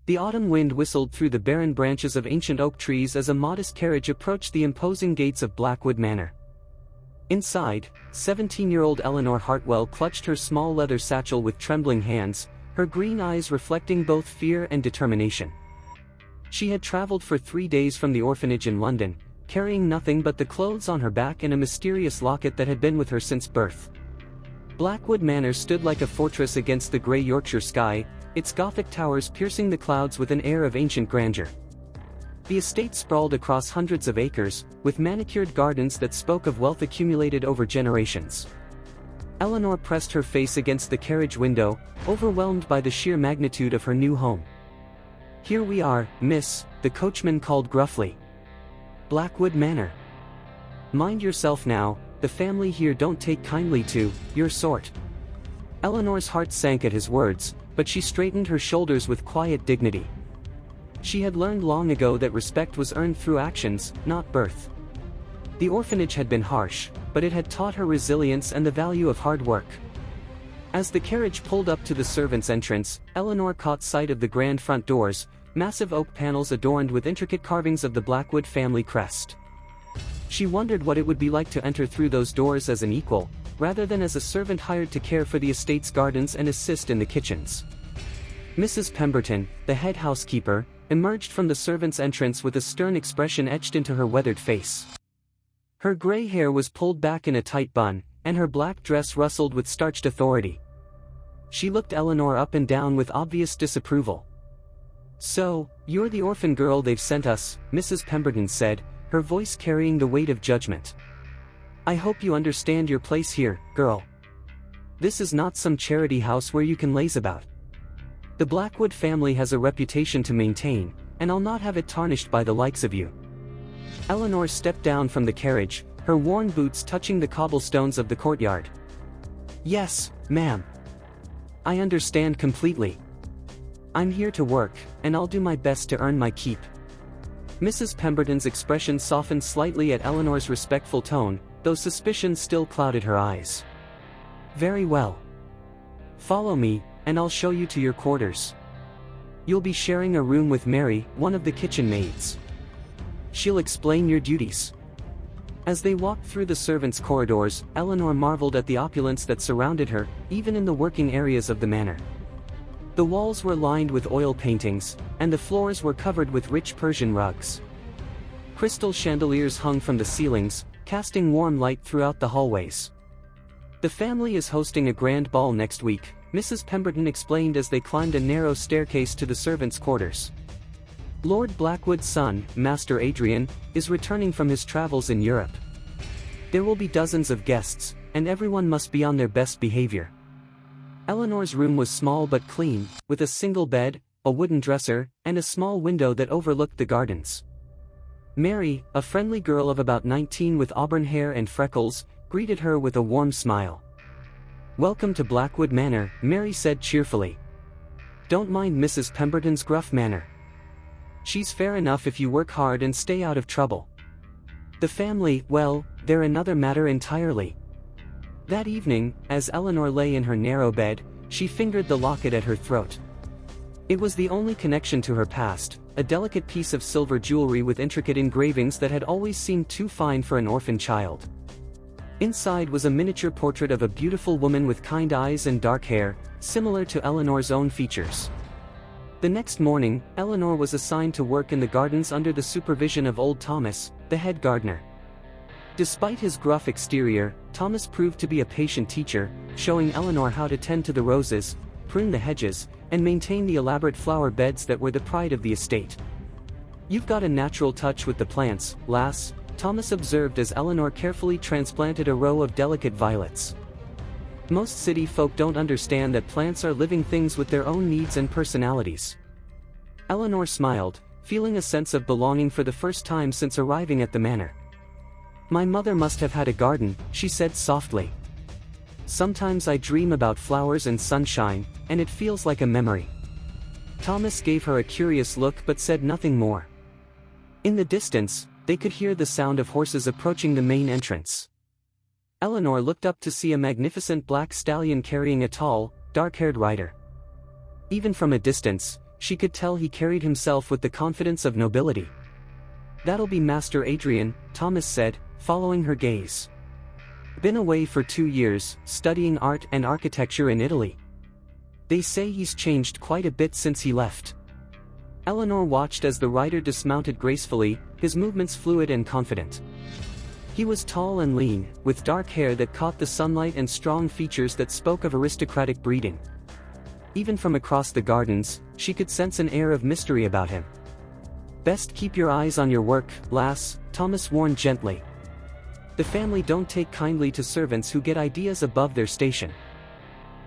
The autumn wind whistled through the barren branches of ancient oak trees as a modest carriage approached the imposing gates of Blackwood Manor. Inside, 17-year-old Eleanor Hartwell clutched her small leather satchel with trembling hands, her green eyes reflecting both fear and determination. She had traveled for 3 days from the orphanage in London, carrying nothing but the clothes on her back and a mysterious locket that had been with her since birth. Blackwood Manor stood like a fortress against the grey Yorkshire sky, its Gothic towers piercing the clouds with an air of ancient grandeur. The estate sprawled across hundreds of acres, with manicured gardens that spoke of wealth accumulated over generations. Eleanor pressed her face against the carriage window, overwhelmed by the sheer magnitude of her new home. "Here we are, miss," the coachman called gruffly. "Blackwood Manor. Mind yourself now, the family here don't take kindly to your sort." Eleanor's heart sank at his words, but she straightened her shoulders with quiet dignity. She had learned long ago that respect was earned through actions, not birth. The orphanage had been harsh, but it had taught her resilience and the value of hard work. As the carriage pulled up to the servants' entrance, Eleanor caught sight of the grand front doors, massive oak panels adorned with intricate carvings of the Blackwood family crest. She wondered what it would be like to enter through those doors as an equal, rather than as a servant hired to care for the estate's gardens and assist in the kitchens. Mrs. Pemberton, the head housekeeper, emerged from the servants' entrance with a stern expression etched into her weathered face. Her grey hair was pulled back in a tight bun, and her black dress rustled with starched authority. She looked Eleanor up and down with obvious disapproval. "So, you're the orphan girl they've sent us," Mrs. Pemberton said, her voice carrying the weight of judgment. "I hope you understand your place here, girl. This is not some charity house where you can laze about. The Blackwood family has a reputation to maintain, and I'll not have it tarnished by the likes of you." Eleanor stepped down from the carriage, her worn boots touching the cobblestones of the courtyard. "Yes, ma'am. I understand completely. I'm here to work, and I'll do my best to earn my keep." Mrs. Pemberton's expression softened slightly at Eleanor's respectful tone, though suspicion still clouded her eyes. "Very well. Follow me, and I'll show you to your quarters. You'll be sharing a room with Mary, one of the kitchen maids. She'll explain your duties." As they walked through the servants' corridors, Eleanor marveled at the opulence that surrounded her, even in the working areas of the manor. The walls were lined with oil paintings, and the floors were covered with rich Persian rugs. Crystal chandeliers hung from the ceilings, casting warm light throughout the hallways. "The family is hosting a grand ball next week," Mrs. Pemberton explained as they climbed a narrow staircase to the servants' quarters. "Lord Blackwood's son, Master Adrian, is returning from his travels in Europe. There will be dozens of guests, and everyone must be on their best behavior." Eleanor's room was small but clean, with a single bed, a wooden dresser, and a small window that overlooked the gardens. Mary, a friendly girl of about 19 with auburn hair and freckles, greeted her with a warm smile. "Welcome to Blackwood Manor," Mary said cheerfully. "Don't mind Mrs. Pemberton's gruff manner. She's fair enough if you work hard and stay out of trouble. The family, well, they're another matter entirely." That evening, as Eleanor lay in her narrow bed, she fingered the locket at her throat. It was the only connection to her past, a delicate piece of silver jewelry with intricate engravings that had always seemed too fine for an orphan child. Inside was a miniature portrait of a beautiful woman with kind eyes and dark hair, similar to Eleanor's own features. The next morning, Eleanor was assigned to work in the gardens under the supervision of old Thomas, the head gardener. Despite his gruff exterior, Thomas proved to be a patient teacher, showing Eleanor how to tend to the roses, prune the hedges, and maintain the elaborate flower beds that were the pride of the estate. "You've got a natural touch with the plants, lass," Thomas observed as Eleanor carefully transplanted a row of delicate violets. "Most city folk don't understand that plants are living things with their own needs and personalities." Eleanor smiled, feeling a sense of belonging for the first time since arriving at the manor. "My mother must have had a garden," she said softly. "Sometimes I dream about flowers and sunshine, and it feels like a memory." Thomas gave her a curious look but said nothing more. In the distance, they could hear the sound of horses approaching the main entrance. Eleanor looked up to see a magnificent black stallion carrying a tall, dark-haired rider. Even from a distance, she could tell he carried himself with the confidence of nobility. "That'll be Master Adrian," Thomas said, following her gaze. "Been away for 2 years, studying art and architecture in Italy. They say he's changed quite a bit since he left." Eleanor watched as the rider dismounted gracefully, his movements fluid and confident. He was tall and lean, with dark hair that caught the sunlight and strong features that spoke of aristocratic breeding. Even from across the gardens, she could sense an air of mystery about him. "Best keep your eyes on your work, lass," Thomas warned gently. "The family don't take kindly to servants who get ideas above their station."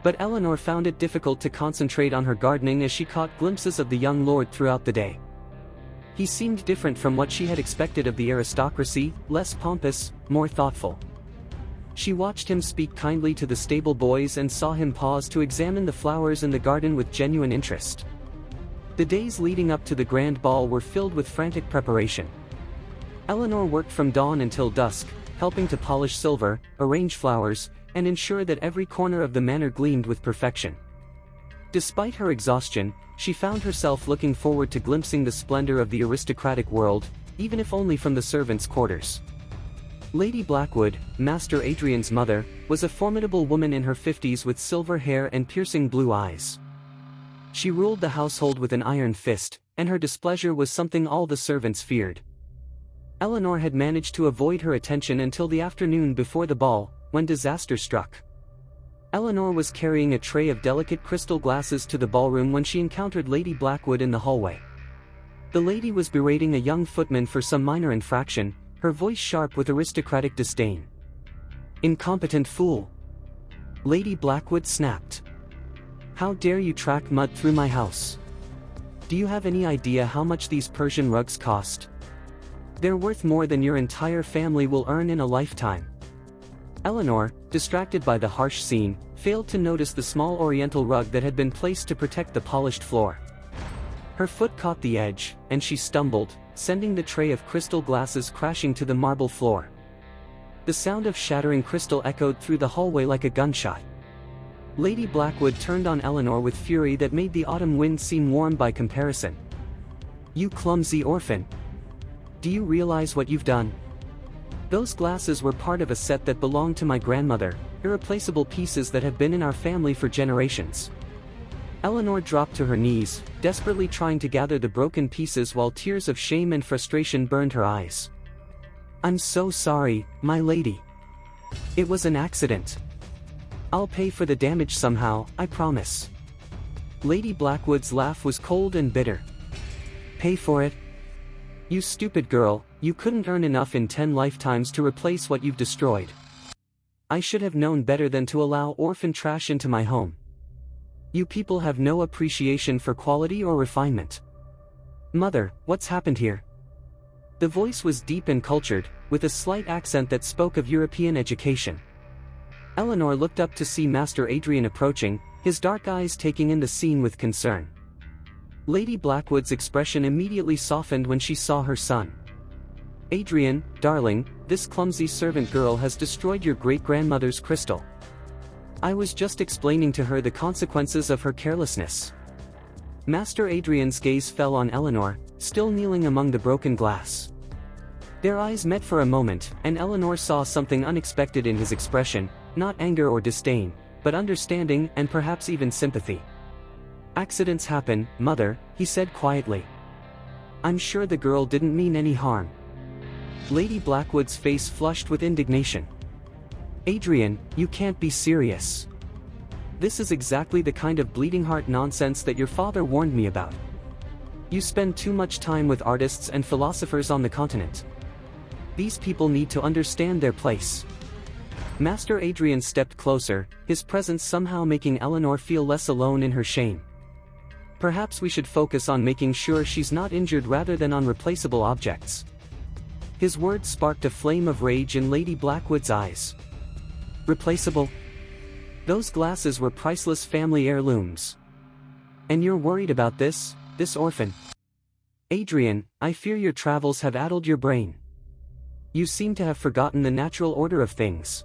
But Eleanor found it difficult to concentrate on her gardening as she caught glimpses of the young lord throughout the day. He seemed different from what she had expected of the aristocracy, less pompous, more thoughtful. She watched him speak kindly to the stable boys and saw him pause to examine the flowers in the garden with genuine interest. The days leading up to the grand ball were filled with frantic preparation. Eleanor worked from dawn until dusk, helping to polish silver, arrange flowers, and ensure that every corner of the manor gleamed with perfection. Despite her exhaustion, she found herself looking forward to glimpsing the splendor of the aristocratic world, even if only from the servants' quarters. Lady Blackwood, Master Adrian's mother, was a formidable woman in her 50s with silver hair and piercing blue eyes. She ruled the household with an iron fist, and her displeasure was something all the servants feared. Eleanor had managed to avoid her attention until the afternoon before the ball, when disaster struck. Eleanor was carrying a tray of delicate crystal glasses to the ballroom when she encountered Lady Blackwood in the hallway. The lady was berating a young footman for some minor infraction, her voice sharp with aristocratic disdain. "Incompetent fool!" Lady Blackwood snapped. "How dare you track mud through my house? Do you have any idea how much these Persian rugs cost? They're worth more than your entire family will earn in a lifetime." Eleanor, distracted by the harsh scene, failed to notice the small oriental rug that had been placed to protect the polished floor. Her foot caught the edge, and she stumbled, sending the tray of crystal glasses crashing to the marble floor. The sound of shattering crystal echoed through the hallway like a gunshot. Lady Blackwood turned on Eleanor with fury that made the autumn wind seem warm by comparison. "You clumsy orphan! Do you realize what you've done? Those glasses were part of a set that belonged to my grandmother, irreplaceable pieces that have been in our family for generations." Eleanor dropped to her knees, desperately trying to gather the broken pieces while tears of shame and frustration burned her eyes. "I'm so sorry, my lady. It was an accident. I'll pay for the damage somehow, I promise." Lady Blackwood's laugh was cold and bitter. "Pay for it? You stupid girl, you couldn't earn enough in 10 lifetimes to replace what you've destroyed. I should have known better than to allow orphan trash into my home. You people have no appreciation for quality or refinement. Mother, what's happened here?" The voice was deep and cultured, with a slight accent that spoke of European education. Eleanor looked up to see Master Adrian approaching, his dark eyes taking in the scene with concern. Lady Blackwood's expression immediately softened when she saw her son. "Adrian, darling, this clumsy servant girl has destroyed your great-grandmother's crystal. I was just explaining to her the consequences of her carelessness." Master Adrian's gaze fell on Eleanor, still kneeling among the broken glass. Their eyes met for a moment, and Eleanor saw something unexpected in his expression, not anger or disdain, but understanding and perhaps even sympathy. "Accidents happen, Mother," he said quietly. "I'm sure the girl didn't mean any harm." Lady Blackwood's face flushed with indignation. "Adrian, you can't be serious. This is exactly the kind of bleeding heart nonsense that your father warned me about. You spend too much time with artists and philosophers on the continent. These people need to understand their place." Master Adrian stepped closer, his presence somehow making Eleanor feel less alone in her shame. "Perhaps we should focus on making sure she's not injured rather than on replaceable objects." His words sparked a flame of rage in Lady Blackwood's eyes. "Replaceable? Those glasses were priceless family heirlooms. And you're worried about this orphan? Adrian, I fear your travels have addled your brain. You seem to have forgotten the natural order of things."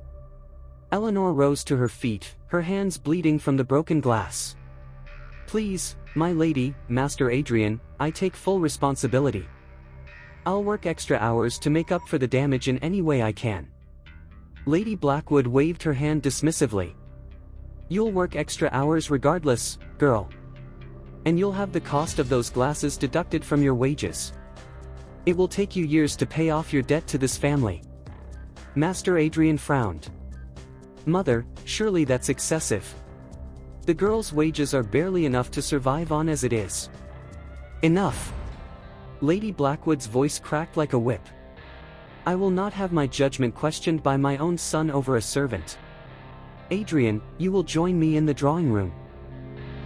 Eleanor rose to her feet, her hands bleeding from the broken glass. "Please, My lady, Master Adrian, I take full responsibility. I'll work extra hours to make up for the damage in any way I can. Lady Blackwood waved her hand dismissively. You'll work extra hours regardless, girl. And you'll have the cost of those glasses deducted from your wages. It will take you years to pay off your debt to this family. Master Adrian frowned. Mother, surely that's excessive. The girl's wages are barely enough to survive on as it is. Enough. Lady Blackwood's voice cracked like a whip. I will not have my judgment questioned by my own son over a servant. Adrian, you will join me in the drawing room.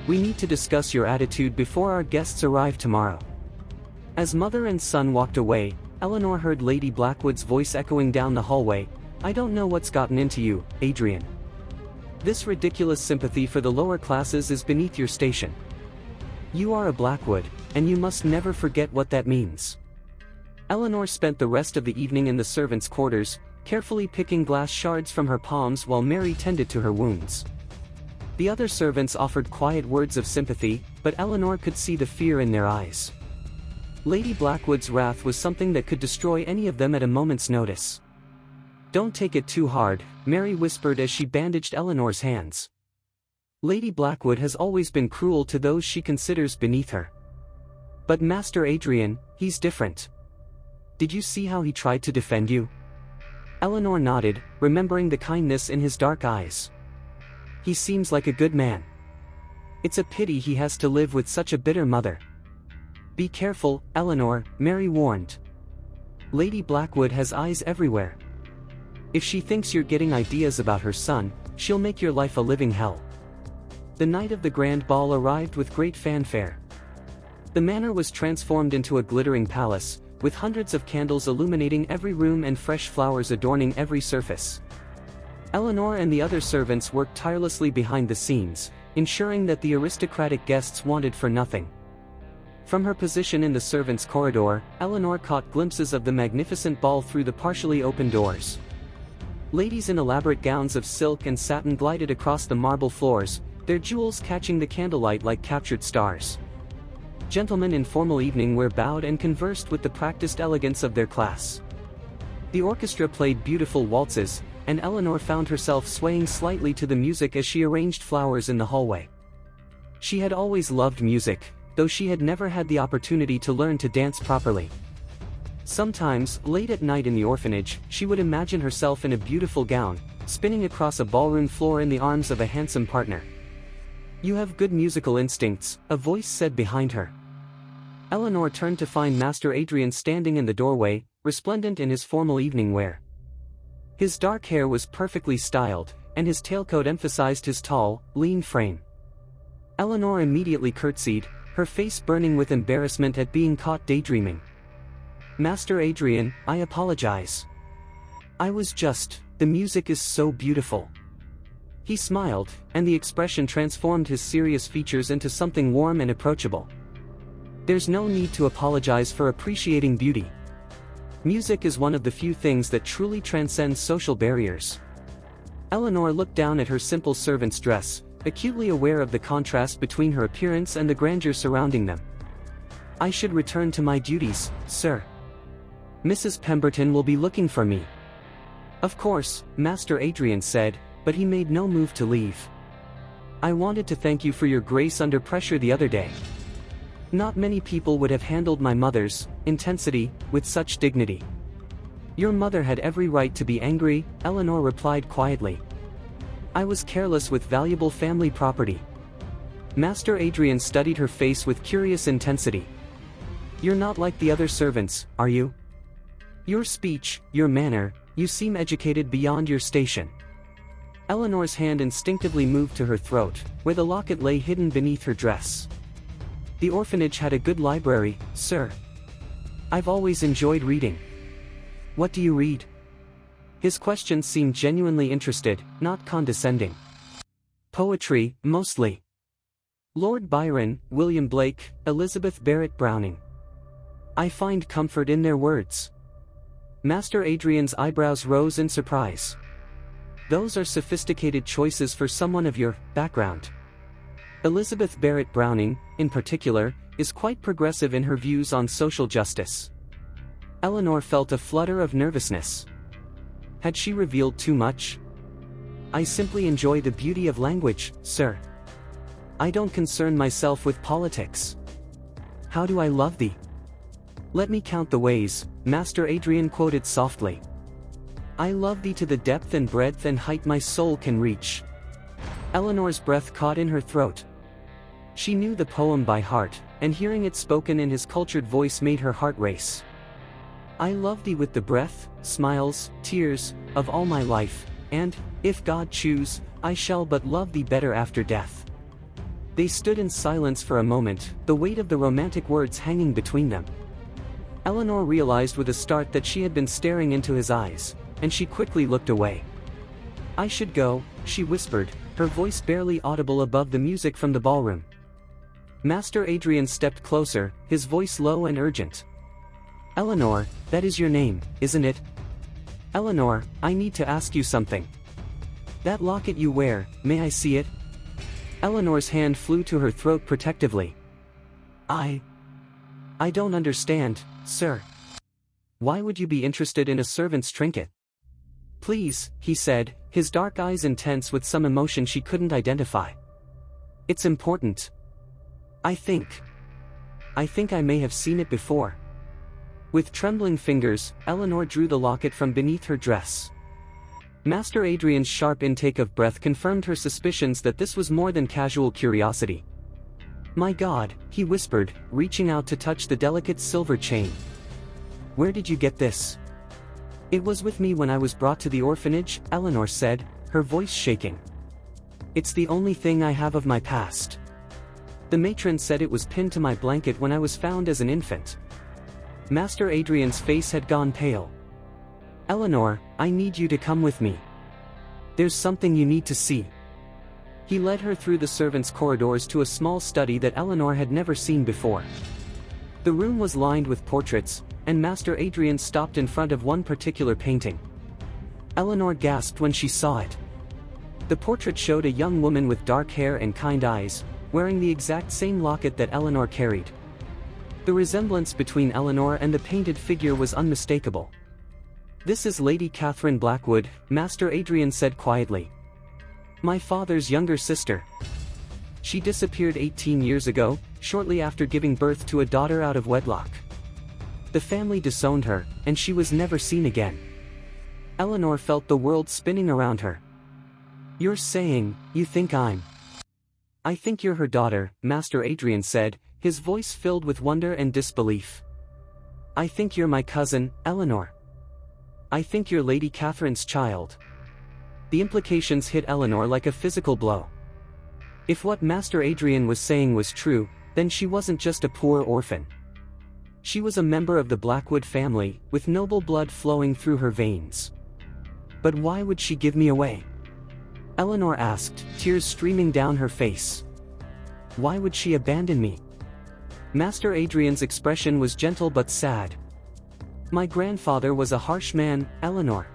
We need to discuss your attitude before our guests arrive tomorrow. As mother and son walked away, Eleanor heard Lady Blackwood's voice echoing down the hallway. I don't know what's gotten into you, Adrian. This ridiculous sympathy for the lower classes is beneath your station. You are a Blackwood, and you must never forget what that means. Eleanor spent the rest of the evening in the servants' quarters, carefully picking glass shards from her palms while Mary tended to her wounds. The other servants offered quiet words of sympathy, but Eleanor could see the fear in their eyes. Lady Blackwood's wrath was something that could destroy any of them at a moment's notice. Don't take it too hard, Mary whispered as she bandaged Eleanor's hands. Lady Blackwood has always been cruel to those she considers beneath her. But Master Adrian, he's different. Did you see how he tried to defend you? Eleanor nodded, remembering the kindness in his dark eyes. He seems like a good man. It's a pity he has to live with such a bitter mother. Be careful, Eleanor, Mary warned. Lady Blackwood has eyes everywhere. If she thinks you're getting ideas about her son, she'll make your life a living hell. The night of the grand ball arrived with great fanfare. The manor was transformed into a glittering palace, with hundreds of candles illuminating every room and fresh flowers adorning every surface. Eleanor and the other servants worked tirelessly behind the scenes, ensuring that the aristocratic guests wanted for nothing. From her position in the servants' corridor, Eleanor caught glimpses of the magnificent ball through the partially open doors. Ladies in elaborate gowns of silk and satin glided across the marble floors, their jewels catching the candlelight like captured stars. Gentlemen in formal evening wear bowed and conversed with the practiced elegance of their class. The orchestra played beautiful waltzes, and Eleanor found herself swaying slightly to the music as she arranged flowers in the hallway. She had always loved music, though she had never had the opportunity to learn to dance properly. Sometimes, late at night in the orphanage, she would imagine herself in a beautiful gown, spinning across a ballroom floor in the arms of a handsome partner. You have good musical instincts, a voice said behind her. Eleanor turned to find Master Adrian standing in the doorway, resplendent in his formal evening wear. His dark hair was perfectly styled, and his tailcoat emphasized his tall, lean frame. Eleanor immediately curtsied, her face burning with embarrassment at being caught daydreaming. Master Adrian, I apologize. The music is so beautiful. He smiled, and the expression transformed his serious features into something warm and approachable. There's no need to apologize for appreciating beauty. Music is one of the few things that truly transcends social barriers. Eleanor looked down at her simple servant's dress, acutely aware of the contrast between her appearance and the grandeur surrounding them. I should return to my duties, sir. Mrs. Pemberton will be looking for me. Of course, Master Adrian said, but he made no move to leave. I wanted to thank you for your grace under pressure the other day. Not many people would have handled my mother's intensity with such dignity. Your mother had every right to be angry, Eleanor replied quietly. I was careless with valuable family property. Master Adrian studied her face with curious intensity. You're not like the other servants, are you? Your speech, your manner, you seem educated beyond your station. Eleanor's hand instinctively moved to her throat, where the locket lay hidden beneath her dress. The orphanage had a good library, sir. I've always enjoyed reading. What do you read? His question seemed genuinely interested, not condescending. Poetry, mostly. Lord Byron, William Blake, Elizabeth Barrett Browning. I find comfort in their words. Master Adrian's eyebrows rose in surprise. Those are sophisticated choices for someone of your background. Elizabeth Barrett Browning, in particular, is quite progressive in her views on social justice. Eleanor felt a flutter of nervousness. Had she revealed too much? I simply enjoy the beauty of language, sir. I don't concern myself with politics. How do I love thee? Let me count the ways, Master Adrian quoted softly. I love thee to the depth and breadth and height my soul can reach. Eleanor's breath caught in her throat. She knew the poem by heart, and hearing it spoken in his cultured voice made her heart race. I love thee with the breath, smiles, tears, of all my life, and, if God choose, I shall but love thee better after death. They stood in silence for a moment, the weight of the romantic words hanging between them. Eleanor realized with a start that she had been staring into his eyes, and she quickly looked away. I should go, she whispered, her voice barely audible above the music from the ballroom. Master Adrian stepped closer, his voice low and urgent. Eleanor, that is your name, isn't it? Eleanor, I need to ask you something. That locket you wear, may I see it? Eleanor's hand flew to her throat protectively. I don't understand, sir. Why would you be interested in a servant's trinket? Please, he said, his dark eyes intense with some emotion she couldn't identify. It's important. I think I may have seen it before. With trembling fingers, Eleanor drew the locket from beneath her dress. Master Adrian's sharp intake of breath confirmed her suspicions that this was more than casual curiosity. My God, he whispered, reaching out to touch the delicate silver chain. Where did you get this? It was with me when I was brought to the orphanage, Eleanor said, her voice shaking. It's the only thing I have of my past. The matron said it was pinned to my blanket when I was found as an infant. Master Adrian's face had gone pale. Eleanor, I need you to come with me. There's something you need to see. He led her through the servants' corridors to a small study that Eleanor had never seen before. The room was lined with portraits, and Master Adrian stopped in front of one particular painting. Eleanor gasped when she saw it. The portrait showed a young woman with dark hair and kind eyes, wearing the exact same locket that Eleanor carried. The resemblance between Eleanor and the painted figure was unmistakable. This is Lady Catherine Blackwood, Master Adrian said quietly. My father's younger sister. She disappeared 18 years ago, shortly after giving birth to a daughter out of wedlock. The family disowned her, and she was never seen again. Eleanor felt the world spinning around her. You're saying, you think I'm... I think you're her daughter, Master Adrian said, his voice filled with wonder and disbelief. I think you're my cousin, Eleanor. I think you're Lady Catherine's child. The implications hit Eleanor like a physical blow. If what Master Adrian was saying was true, then she wasn't just a poor orphan. She was a member of the Blackwood family, with noble blood flowing through her veins. But why would she give me away? Eleanor asked, tears streaming down her face. Why would she abandon me? Master Adrian's expression was gentle but sad. My grandfather was a harsh man, Eleanor.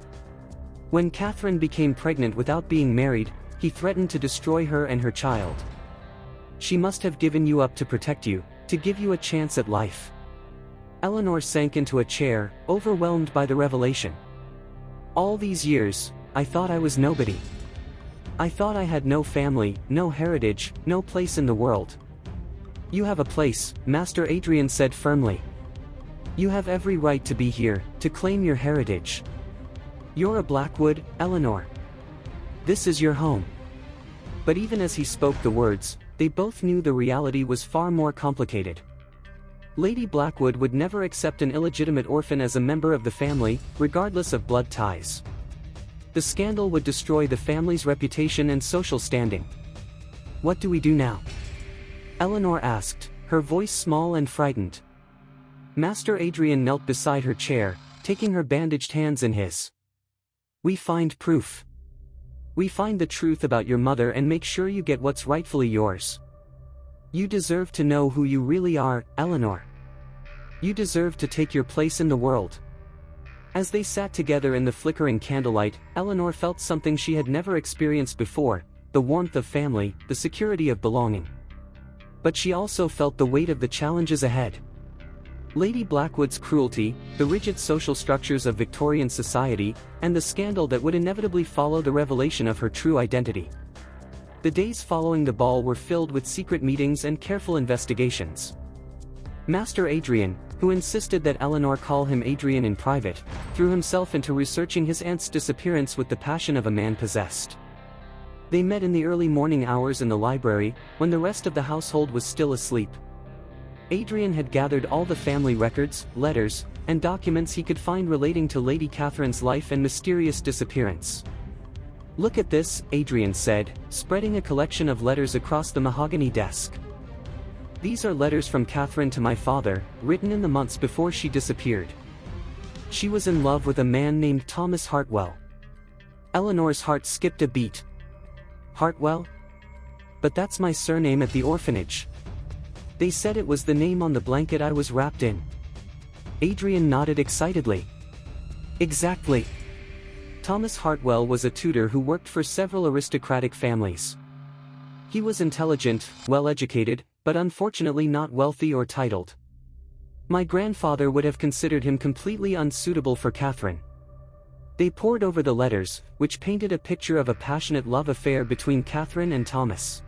When Catherine became pregnant without being married, he threatened to destroy her and her child. She must have given you up to protect you, to give you a chance at life. Eleanor sank into a chair, overwhelmed by the revelation. All these years, I thought I was nobody. I thought I had no family, no heritage, no place in the world. You have a place, Master Adrian said firmly. You have every right to be here, to claim your heritage. You're a Blackwood, Eleanor. This is your home. But even as he spoke the words, they both knew the reality was far more complicated. Lady Blackwood would never accept an illegitimate orphan as a member of the family, regardless of blood ties. The scandal would destroy the family's reputation and social standing. What do we do now? Eleanor asked, her voice small and frightened. Master Adrian knelt beside her chair, taking her bandaged hands in his. We find proof. We find the truth about your mother and make sure you get what's rightfully yours. You deserve to know who you really are, Eleanor. You deserve to take your place in the world. As they sat together in the flickering candlelight, Eleanor felt something she had never experienced before, the warmth of family, the security of belonging. But she also felt the weight of the challenges ahead. Lady Blackwood's cruelty, the rigid social structures of Victorian society, and the scandal that would inevitably follow the revelation of her true identity. The days following the ball were filled with secret meetings and careful investigations. Master Adrian, who insisted that Eleanor call him Adrian in private, threw himself into researching his aunt's disappearance with the passion of a man possessed. They met in the early morning hours in the library, when the rest of the household was still asleep. Adrian had gathered all the family records, letters, and documents he could find relating to Lady Catherine's life and mysterious disappearance. "Look at this," Adrian said, spreading a collection of letters across the mahogany desk. "These are letters from Catherine to my father, written in the months before she disappeared. She was in love with a man named Thomas Hartwell." Eleanor's heart skipped a beat. "Hartwell? But that's my surname at the orphanage. They said it was the name on the blanket I was wrapped in." Adrian nodded excitedly. "Exactly. Thomas Hartwell was a tutor who worked for several aristocratic families. He was intelligent, well-educated, but unfortunately not wealthy or titled. My grandfather would have considered him completely unsuitable for Catherine." They pored over the letters, which painted a picture of a passionate love affair between Catherine and Thomas.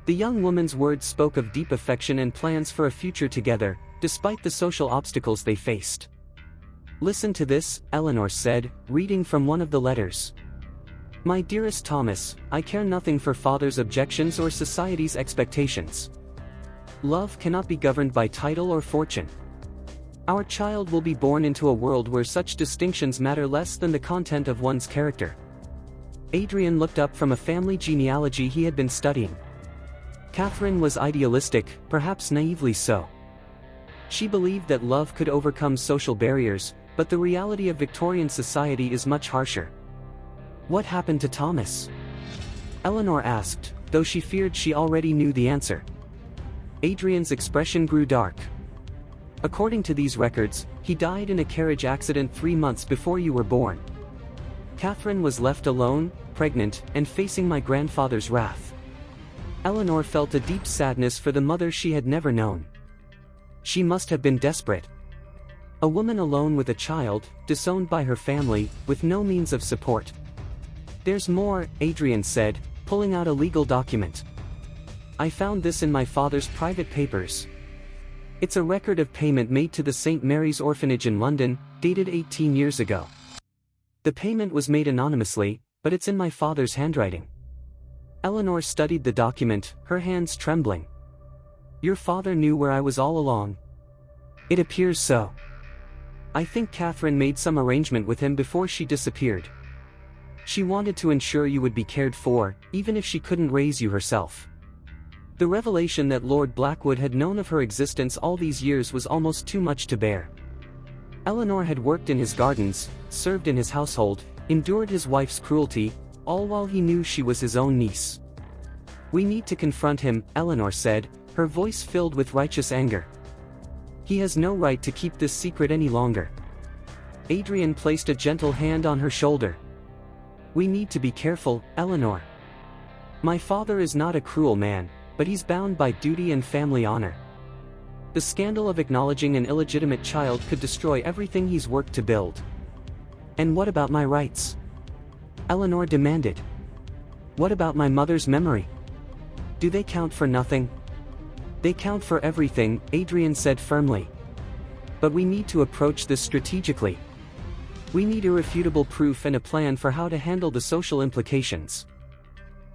The young woman's words spoke of deep affection and plans for a future together, despite the social obstacles they faced. "Listen to this," Eleanor said, reading from one of the letters. "My dearest Thomas, I care nothing for father's objections or society's expectations. Love cannot be governed by title or fortune. Our child will be born into a world where such distinctions matter less than the content of one's character." Adrian looked up from a family genealogy he had been studying. Catherine was idealistic, perhaps naively so. She believed that love could overcome social barriers, but the reality of Victorian society is much harsher. "What happened to Thomas?" Eleanor asked, though she feared she already knew the answer. Adrian's expression grew dark. "According to these records, he died in a carriage accident 3 months before you were born. Catherine was left alone, pregnant, and facing my grandfather's wrath." Eleanor felt a deep sadness for the mother she had never known. She must have been desperate. A woman alone with a child, disowned by her family, with no means of support. "There's more," Adrian said, pulling out a legal document. "I found this in my father's private papers. It's a record of payment made to the St. Mary's Orphanage in London, dated 18 years ago. The payment was made anonymously, but it's in my father's handwriting." Eleanor studied the document, her hands trembling. "Your father knew where I was all along." "It appears so. I think Catherine made some arrangement with him before she disappeared. She wanted to ensure you would be cared for, even if she couldn't raise you herself." The revelation that Lord Blackwood had known of her existence all these years was almost too much to bear. Eleanor had worked in his gardens, served in his household, endured his wife's cruelty, all while he knew she was his own niece. "We need to confront him," Eleanor said, her voice filled with righteous anger. "He has no right to keep this secret any longer." Adrian placed a gentle hand on her shoulder. "We need to be careful, Eleanor. My father is not a cruel man, but he's bound by duty and family honor. The scandal of acknowledging an illegitimate child could destroy everything he's worked to build." "And what about my rights?" Eleanor demanded. "What about my mother's memory? Do they count for nothing?" "They count for everything," Adrian said firmly. "But we need to approach this strategically. We need irrefutable proof and a plan for how to handle the social implications."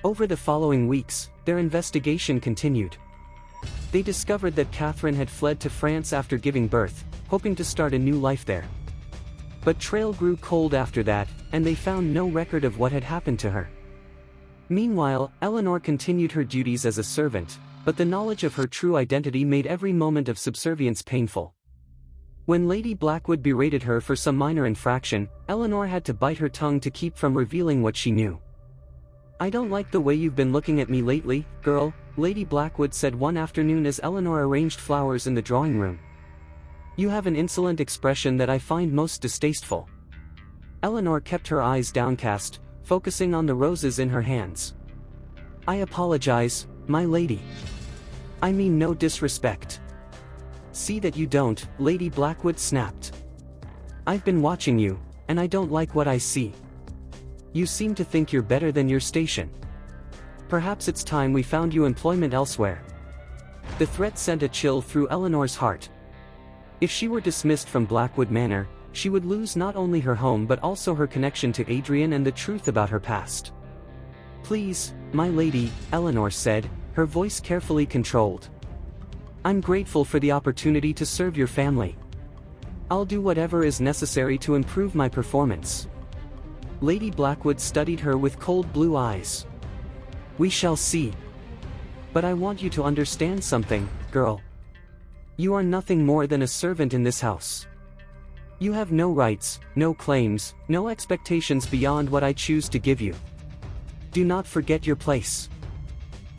Over the following weeks, their investigation continued. They discovered that Catherine had fled to France after giving birth, hoping to start a new life there. But trail grew cold after that, and they found no record of what had happened to her. Meanwhile, Eleanor continued her duties as a servant, but the knowledge of her true identity made every moment of subservience painful. When Lady Blackwood berated her for some minor infraction, Eleanor had to bite her tongue to keep from revealing what she knew. "I don't like the way you've been looking at me lately, girl," Lady Blackwood said one afternoon as Eleanor arranged flowers in the drawing room. "You have an insolent expression that I find most distasteful." Eleanor kept her eyes downcast, focusing on the roses in her hands. "I apologize, my lady. I mean no disrespect. See that you don't, Lady Blackwood snapped. I've been watching you, and I don't like what I see. You seem to think you're better than your station. Perhaps it's time we found you employment elsewhere. The threat sent a chill through Eleanor's heart. If she were dismissed from Blackwood Manor, she would lose not only her home but also her connection to Adrian and the truth about her past. Please, my lady, Eleanor said, her voice carefully controlled. I'm grateful for the opportunity to serve your family. I'll do whatever is necessary to improve my performance. Lady Blackwood studied her with cold blue eyes. We shall see. But I want you to understand something, girl. You are nothing more than a servant in this house. You have no rights, no claims, no expectations beyond what I choose to give you. Do not forget your place.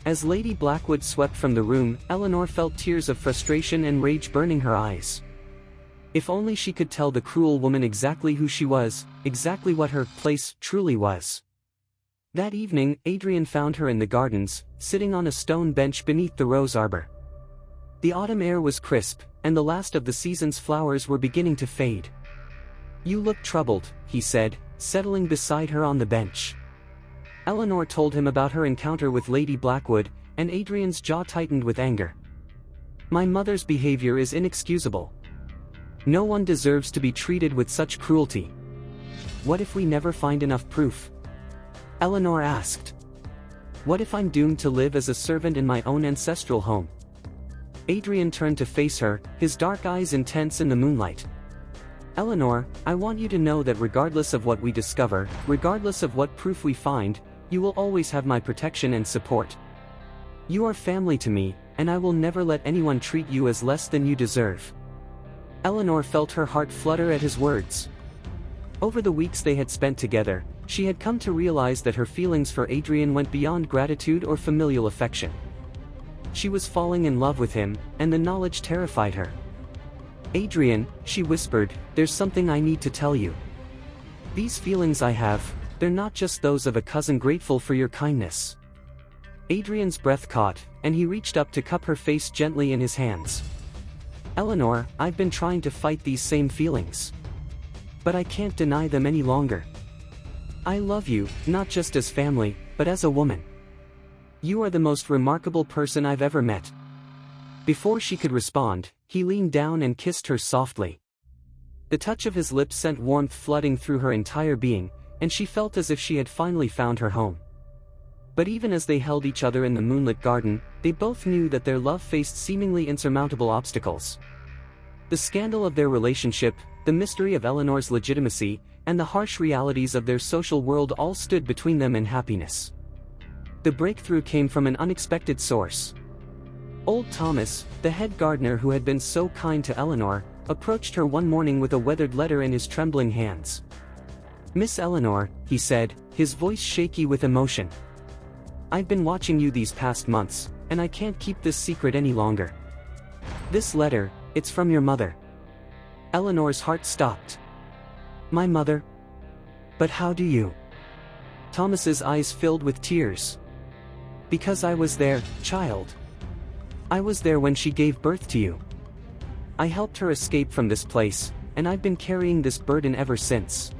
As Lady Blackwood swept from the room, Eleanor felt tears of frustration and rage burning her eyes. If only she could tell the cruel woman exactly who she was, exactly what her place truly was. That evening, Adrian found her in the gardens, sitting on a stone bench beneath the rose arbor. The autumn air was crisp, and the last of the season's flowers were beginning to fade. You look troubled, he said, settling beside her on the bench. Eleanor told him about her encounter with Lady Blackwood, and Adrian's jaw tightened with anger. My mother's behavior is inexcusable. No one deserves to be treated with such cruelty. What if we never find enough proof? Eleanor asked. What if I'm doomed to live as a servant in my own ancestral home? Adrian turned to face her, his dark eyes intense in the moonlight. Eleanor, I want you to know that regardless of what we discover, regardless of what proof we find, you will always have my protection and support. You are family to me, and I will never let anyone treat you as less than you deserve. Eleanor felt her heart flutter at his words. Over the weeks they had spent together, she had come to realize that her feelings for Adrian went beyond gratitude or familial affection. She was falling in love with him, and the knowledge terrified her. Adrian, she whispered, there's something I need to tell you. These feelings I have, they're not just those of a cousin grateful for your kindness. Adrian's breath caught, and he reached up to cup her face gently in his hands. Eleanor, I've been trying to fight these same feelings. But I can't deny them any longer. I love you, not just as family, but as a woman. You are the most remarkable person I've ever met. Before she could respond, he leaned down and kissed her softly. The touch of his lips sent warmth flooding through her entire being, and she felt as if she had finally found her home. But even as they held each other in the moonlit garden, they both knew that their love faced seemingly insurmountable obstacles. The scandal of their relationship, the mystery of Eleanor's legitimacy, and the harsh realities of their social world all stood between them and happiness. The breakthrough came from an unexpected source. Old Thomas, the head gardener who had been so kind to Eleanor, approached her one morning with a weathered letter in his trembling hands. Miss Eleanor, he said, his voice shaky with emotion. I've been watching you these past months, and I can't keep this secret any longer. This letter, it's from your mother. Eleanor's heart stopped. My mother? But how do you? Thomas's eyes filled with tears. Because I was there, child. I was there when she gave birth to you. I helped her escape from this place, and I've been carrying this burden ever since.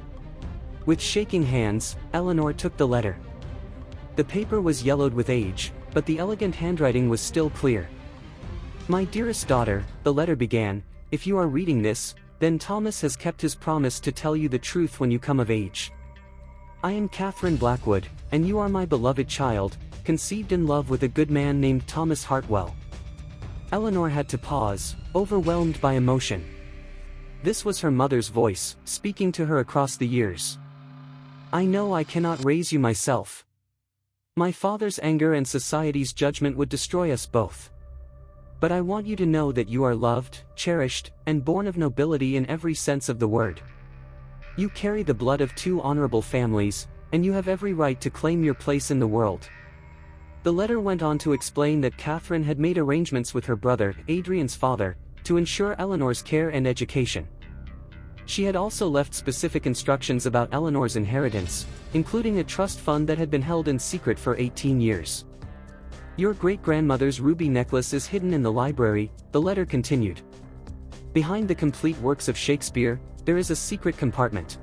With shaking hands, Eleanor took the letter. The paper was yellowed with age, but the elegant handwriting was still clear. My dearest daughter, the letter began, if you are reading this, then Thomas has kept his promise to tell you the truth when you come of age. I am Catherine Blackwood, and you are my beloved child, conceived in love with a good man named Thomas Hartwell. Eleanor had to pause, overwhelmed by emotion. This was her mother's voice, speaking to her across the years. I know I cannot raise you myself. My father's anger and society's judgment would destroy us both. But I want you to know that you are loved, cherished, and born of nobility in every sense of the word. You carry the blood of two honorable families, and you have every right to claim your place in the world. The letter went on to explain that Catherine had made arrangements with her brother, Adrian's father, to ensure Eleanor's care and education. She had also left specific instructions about Eleanor's inheritance, including a trust fund that had been held in secret for 18 years. Your great-grandmother's ruby necklace is hidden in the library, the letter continued. Behind the complete works of Shakespeare, there is a secret compartment.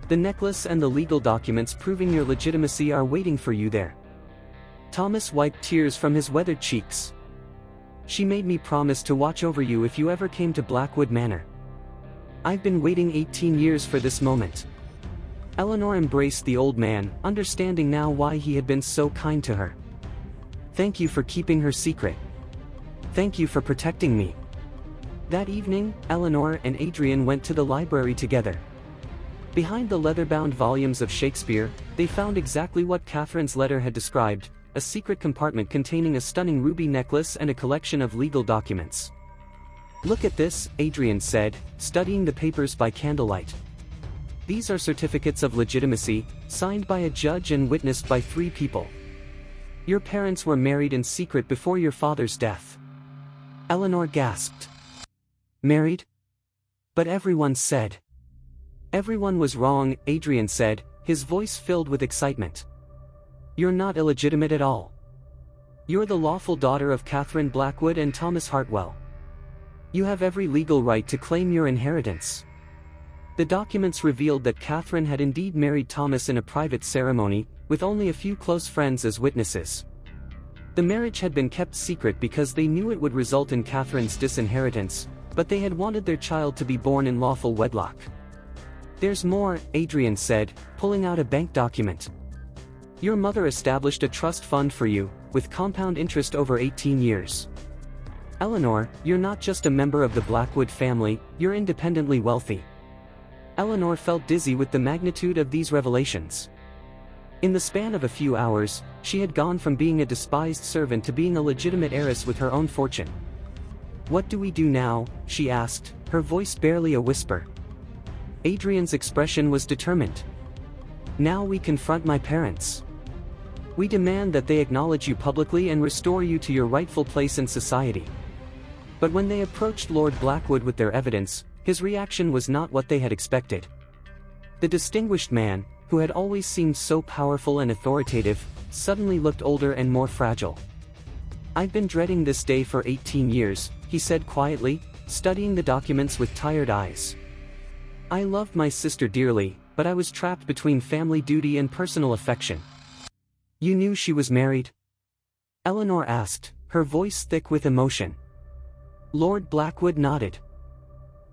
The necklace and the legal documents proving your legitimacy are waiting for you there. Thomas wiped tears from his weathered cheeks. She made me promise to watch over you if you ever came to Blackwood Manor. I've been waiting 18 years for this moment. Eleanor embraced the old man, understanding now why he had been so kind to her. Thank you for keeping her secret. Thank you for protecting me. That evening, Eleanor and Adrian went to the library together. Behind the leather-bound volumes of Shakespeare, they found exactly what Catherine's letter had described, a secret compartment containing a stunning ruby necklace and a collection of legal documents. Look at this, Adrian said, studying the papers by candlelight. These are certificates of legitimacy, signed by a judge and witnessed by 3 people. Your parents were married in secret before your father's death. Eleanor gasped. Married? But everyone said. Everyone was wrong, Adrian said, his voice filled with excitement. You're not illegitimate at all. You're the lawful daughter of Catherine Blackwood and Thomas Hartwell. You have every legal right to claim your inheritance. The documents revealed that Catherine had indeed married Thomas in a private ceremony, with only a few close friends as witnesses. The marriage had been kept secret because they knew it would result in Catherine's disinheritance, but they had wanted their child to be born in lawful wedlock. There's more, Adrian said, pulling out a bank document. Your mother established a trust fund for you, with compound interest over 18 years. Eleanor, you're not just a member of the Blackwood family, you're independently wealthy. Eleanor felt dizzy with the magnitude of these revelations. In the span of a few hours, she had gone from being a despised servant to being a legitimate heiress with her own fortune. What do we do now? She asked, her voice barely a whisper. Adrian's expression was determined. Now we confront my parents. We demand that they acknowledge you publicly and restore you to your rightful place in society. But when they approached Lord Blackwood with their evidence, his reaction was not what they had expected. The distinguished man, who had always seemed so powerful and authoritative, suddenly looked older and more fragile. I've been dreading this day for 18 years, he said quietly, studying the documents with tired eyes. I loved my sister dearly, but I was trapped between family duty and personal affection. You knew she was married? Eleanor asked, her voice thick with emotion. Lord Blackwood nodded.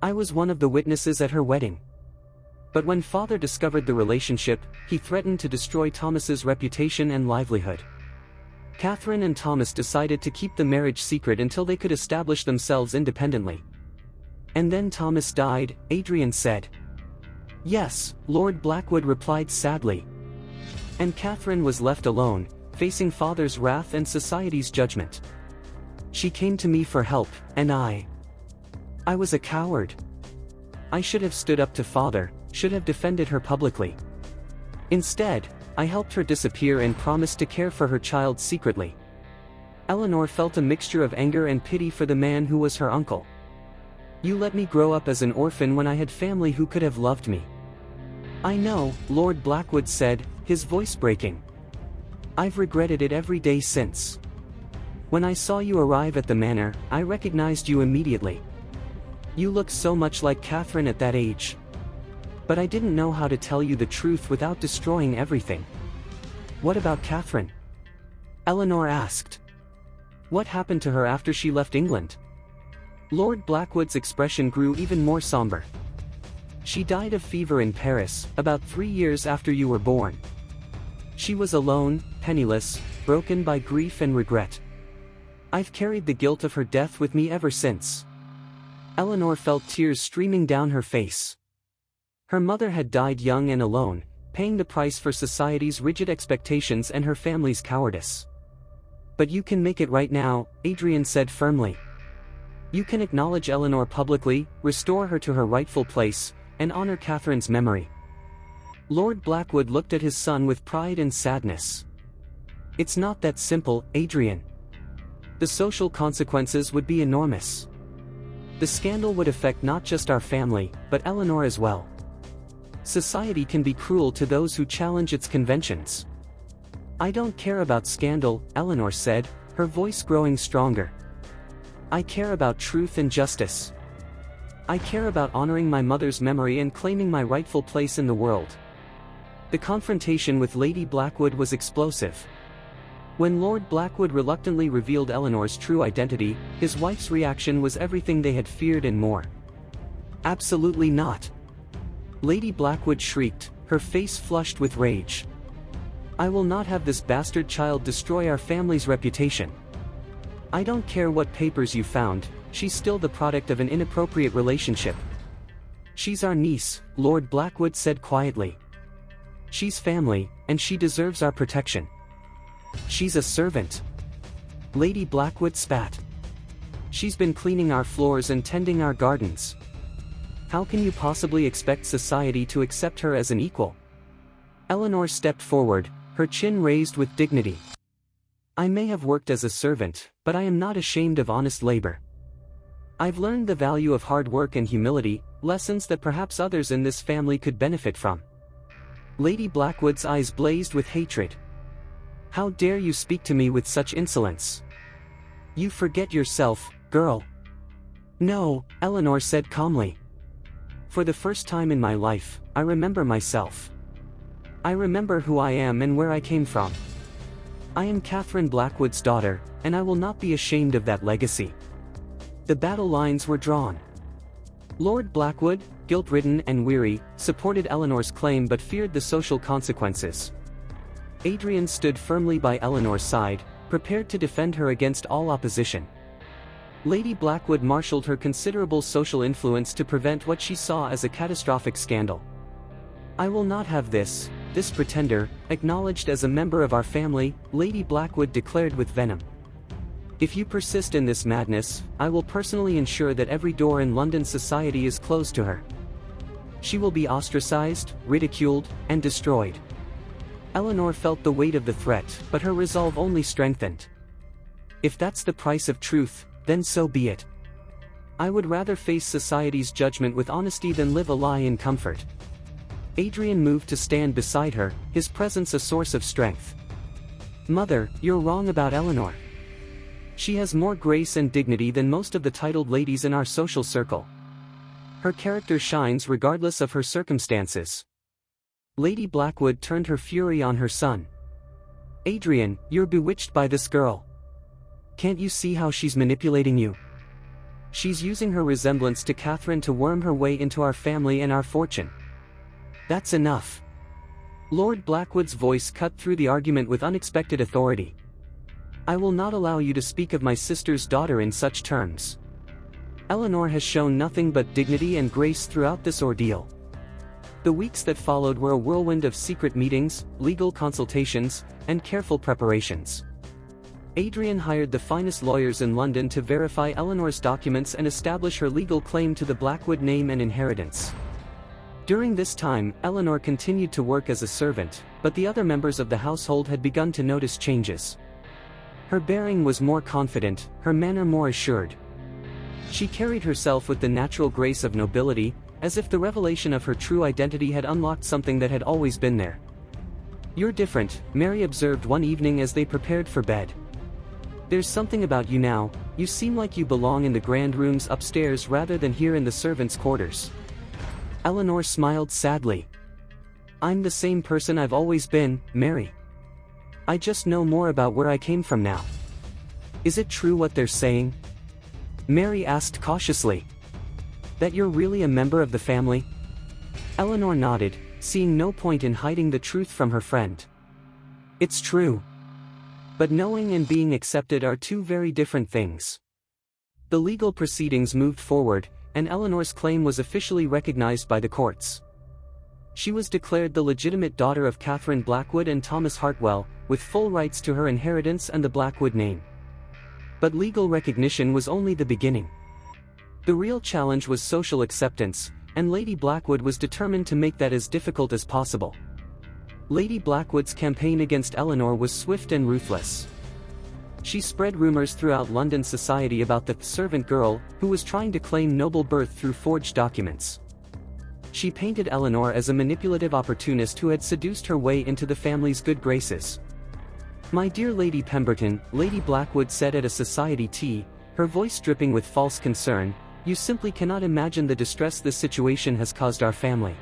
I was one of the witnesses at her wedding. But when father discovered the relationship, he threatened to destroy Thomas's reputation and livelihood. Catherine and Thomas decided to keep the marriage secret until they could establish themselves independently. And then Thomas died, Adrian said. Yes, Lord Blackwood replied sadly. And Catherine was left alone, facing father's wrath and society's judgment. She came to me for help, and I was a coward. I should have stood up to father, should have defended her publicly. Instead, I helped her disappear and promised to care for her child secretly. Eleanor felt a mixture of anger and pity for the man who was her uncle. You let me grow up as an orphan when I had family who could have loved me. I know, Lord Blackwood said, his voice breaking. I've regretted it every day since. When I saw you arrive at the manor, I recognized you immediately. You look so much like Catherine at that age. But I didn't know how to tell you the truth without destroying everything. What about Catherine? Eleanor asked. What happened to her after she left England? Lord Blackwood's expression grew even more somber. She died of fever in Paris, about 3 years after you were born. She was alone, penniless, broken by grief and regret. I've carried the guilt of her death with me ever since. Eleanor felt tears streaming down her face. Her mother had died young and alone, paying the price for society's rigid expectations and her family's cowardice. But you can make it right now, Adrian said firmly. You can acknowledge Eleanor publicly, restore her to her rightful place, and honor Catherine's memory. Lord Blackwood looked at his son with pride and sadness. It's not that simple, Adrian. The social consequences would be enormous. The scandal would affect not just our family, but Eleanor as well. Society can be cruel to those who challenge its conventions. "I don't care about scandal," Eleanor said, her voice growing stronger. "I care about truth and justice. I care about honoring my mother's memory and claiming my rightful place in the world." The confrontation with Lady Blackwood was explosive. When Lord Blackwood reluctantly revealed Eleanor's true identity, his wife's reaction was everything they had feared and more. "Absolutely not!" Lady Blackwood shrieked, her face flushed with rage. "I will not have this bastard child destroy our family's reputation. I don't care what papers you found, she's still the product of an inappropriate relationship. She's our niece," Lord Blackwood said quietly. "She's family, and she deserves our protection. She's a servant." Lady Blackwood spat. "She's been cleaning our floors and tending our gardens. How can you possibly expect society to accept her as an equal?" Eleanor stepped forward, her chin raised with dignity. "I may have worked as a servant, but I am not ashamed of honest labor. I've learned the value of hard work and humility, lessons that perhaps others in this family could benefit from." Lady Blackwood's eyes blazed with hatred. "How dare you speak to me with such insolence? You forget yourself, girl." "No," Eleanor said calmly. "For the first time in my life, I remember myself. I remember who I am and where I came from. I am Catherine Blackwood's daughter, and I will not be ashamed of that legacy." The battle lines were drawn. Lord Blackwood, guilt-ridden and weary, supported Eleanor's claim but feared the social consequences. Adrian stood firmly by Eleanor's side, prepared to defend her against all opposition. Lady Blackwood marshaled her considerable social influence to prevent what she saw as a catastrophic scandal. "I will not have this pretender, acknowledged as a member of our family," Lady Blackwood declared with venom. "If you persist in this madness, I will personally ensure that every door in London society is closed to her. She will be ostracized, ridiculed, and destroyed." Eleanor felt the weight of the threat, but her resolve only strengthened. "If that's the price of truth, then so be it. I would rather face society's judgment with honesty than live a lie in comfort." Adrian moved to stand beside her, his presence a source of strength. "Mother, you're wrong about Eleanor. She has more grace and dignity than most of the titled ladies in our social circle. Her character shines regardless of her circumstances." Lady Blackwood turned her fury on her son. "Adrian, you're bewitched by this girl. Can't you see how she's manipulating you? She's using her resemblance to Catherine to worm her way into our family and our fortune. That's enough." Lord Blackwood's voice cut through the argument with unexpected authority. "I will not allow you to speak of my sister's daughter in such terms. Eleanor has shown nothing but dignity and grace throughout this ordeal." The weeks that followed were a whirlwind of secret meetings, legal consultations, and careful preparations. Adrian hired the finest lawyers in London to verify Eleanor's documents and establish her legal claim to the Blackwood name and inheritance. During this time, Eleanor continued to work as a servant, but the other members of the household had begun to notice changes. Her bearing was more confident, her manner more assured. She carried herself with the natural grace of nobility, as if the revelation of her true identity had unlocked something that had always been there. "You're different," Mary observed one evening as they prepared for bed. "There's something about you now, you seem like you belong in the grand rooms upstairs rather than here in the servants' quarters." Eleanor smiled sadly. "I'm the same person I've always been, Mary. I just know more about where I came from now." "Is it true what they're saying?" Mary asked cautiously. "That you're really a member of the family?" Eleanor nodded, seeing no point in hiding the truth from her friend. "It's true. But knowing and being accepted are two very different things." The legal proceedings moved forward, and Eleanor's claim was officially recognized by the courts. She was declared the legitimate daughter of Catherine Blackwood and Thomas Hartwell, with full rights to her inheritance and the Blackwood name. But legal recognition was only the beginning. The real challenge was social acceptance, and Lady Blackwood was determined to make that as difficult as possible. Lady Blackwood's campaign against Eleanor was swift and ruthless. She spread rumors throughout London society about the servant girl, who was trying to claim noble birth through forged documents. She painted Eleanor as a manipulative opportunist who had seduced her way into the family's good graces. "My dear Lady Pemberton," Lady Blackwood said at a society tea, her voice dripping with false concern, "you simply cannot imagine the distress this situation has caused our family.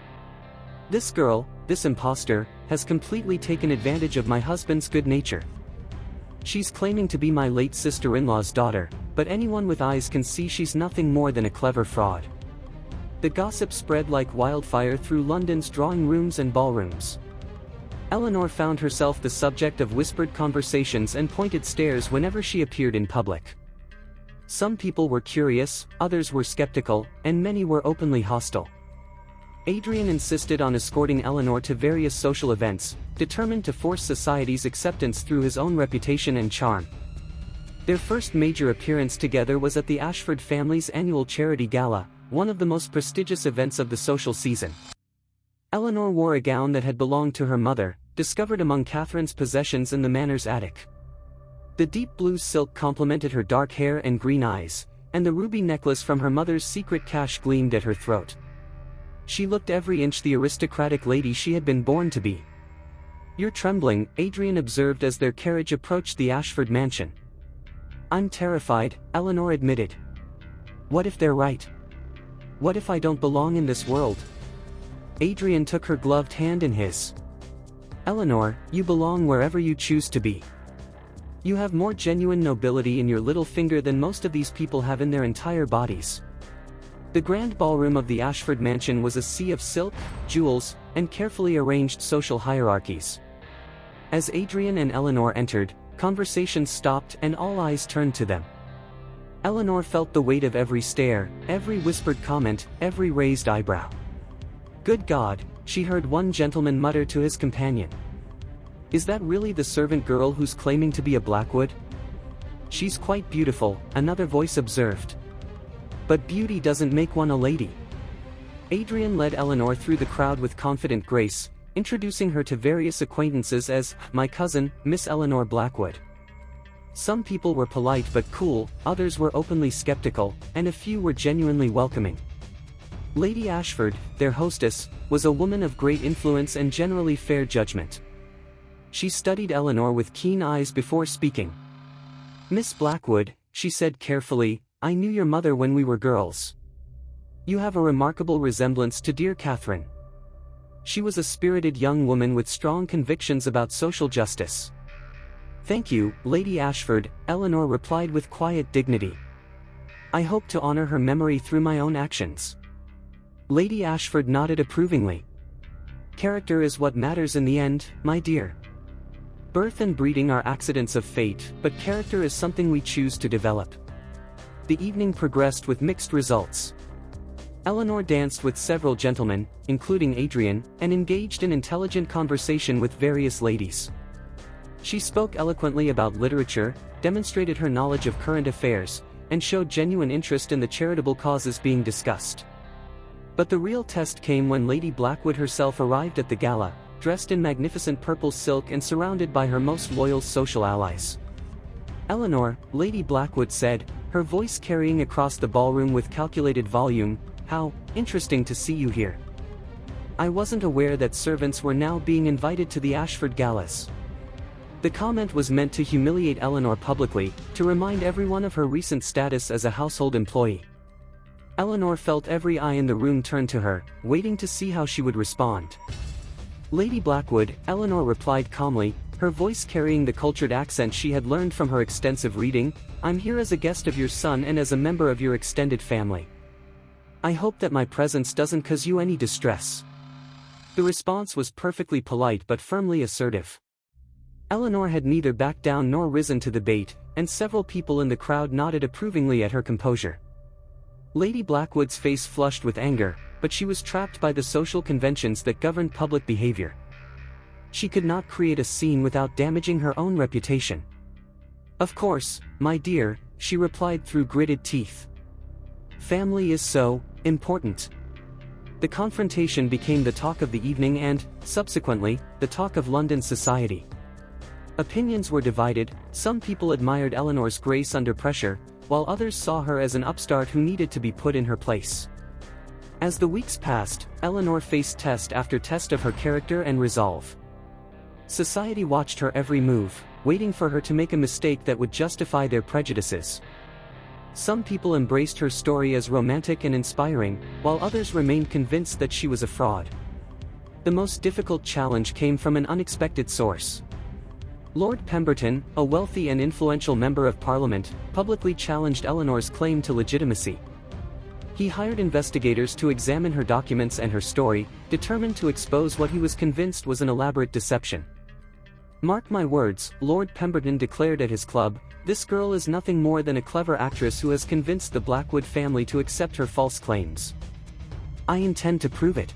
This girl, this impostor, has completely taken advantage of my husband's good nature. She's claiming to be my late sister-in-law's daughter, but anyone with eyes can see she's nothing more than a clever fraud." The gossip spread like wildfire through London's drawing rooms and ballrooms. Eleanor found herself the subject of whispered conversations and pointed stares whenever she appeared in public. Some people were curious, others were skeptical, and many were openly hostile. Adrian insisted on escorting Eleanor to various social events, determined to force society's acceptance through his own reputation and charm. Their first major appearance together was at the Ashford family's annual charity gala, one of the most prestigious events of the social season. Eleanor wore a gown that had belonged to her mother, discovered among Catherine's possessions in the manor's attic. The deep blue silk complemented her dark hair and green eyes, and the ruby necklace from her mother's secret cache gleamed at her throat. She looked every inch the aristocratic lady she had been born to be. "You're trembling," Adrian observed as their carriage approached the Ashford mansion. "I'm terrified," Eleanor admitted. "What if they're right? What if I don't belong in this world?" Adrian took her gloved hand in his. "Eleanor, you belong wherever you choose to be. You have more genuine nobility in your little finger than most of these people have in their entire bodies." The grand ballroom of the Ashford mansion was a sea of silk, jewels, and carefully arranged social hierarchies. As Adrian and Eleanor entered, conversations stopped and all eyes turned to them. Eleanor felt the weight of every stare, every whispered comment, every raised eyebrow. "Good God," she heard one gentleman mutter to his companion. "Is that really the servant girl who's claiming to be a Blackwood?" "She's quite beautiful," another voice observed. "But beauty doesn't make one a lady." Adrian led Eleanor through the crowd with confident grace, introducing her to various acquaintances as "my cousin, Miss Eleanor Blackwood." Some people were polite but cool, others were openly skeptical, and a few were genuinely welcoming. Lady Ashford, their hostess, was a woman of great influence and generally fair judgment. She studied Eleanor with keen eyes before speaking. "Miss Blackwood," she said carefully, "I knew your mother when we were girls. You have a remarkable resemblance to dear Catherine. She was a spirited young woman with strong convictions about social justice." "Thank you, Lady Ashford," Eleanor replied with quiet dignity. "I hope to honor her memory through my own actions." Lady Ashford nodded approvingly. "Character is what matters in the end, my dear. Birth and breeding are accidents of fate, but character is something we choose to develop." The evening progressed with mixed results. Eleanor danced with several gentlemen, including Adrian, and engaged in intelligent conversation with various ladies. She spoke eloquently about literature, demonstrated her knowledge of current affairs, and showed genuine interest in the charitable causes being discussed. But the real test came when Lady Blackwood herself arrived at the gala, dressed in magnificent purple silk and surrounded by her most loyal social allies. "Eleanor," Lady Blackwood said, her voice carrying across the ballroom with calculated volume, "how interesting to see you here. I wasn't aware that servants were now being invited to the Ashford galas." The comment was meant to humiliate Eleanor publicly, to remind everyone of her recent status as a household employee. Eleanor felt every eye in the room turn to her, waiting to see how she would respond. "Lady Blackwood," Eleanor replied calmly, her voice carrying the cultured accent she had learned from her extensive reading, "I'm here as a guest of your son and as a member of your extended family. I hope that my presence doesn't cause you any distress." The response was perfectly polite but firmly assertive. Eleanor had neither backed down nor risen to the bait, and several people in the crowd nodded approvingly at her composure. Lady Blackwood's face flushed with anger, but she was trapped by the social conventions that governed public behavior. She could not create a scene without damaging her own reputation. "Of course, my dear," she replied through gritted teeth. "Family is so important." The confrontation became the talk of the evening and, subsequently, the talk of London society. Opinions were divided, some people admired Eleanor's grace under pressure, while others saw her as an upstart who needed to be put in her place. As the weeks passed, Eleanor faced test after test of her character and resolve. Society watched her every move, waiting for her to make a mistake that would justify their prejudices. Some people embraced her story as romantic and inspiring, while others remained convinced that she was a fraud. The most difficult challenge came from an unexpected source. Lord Pemberton, a wealthy and influential member of Parliament, publicly challenged Eleanor's claim to legitimacy. He hired investigators to examine her documents and her story, determined to expose what he was convinced was an elaborate deception. "Mark my words," Lord Pemberton declared at his club, "this girl is nothing more than a clever actress who has convinced the Blackwood family to accept her false claims. I intend to prove it."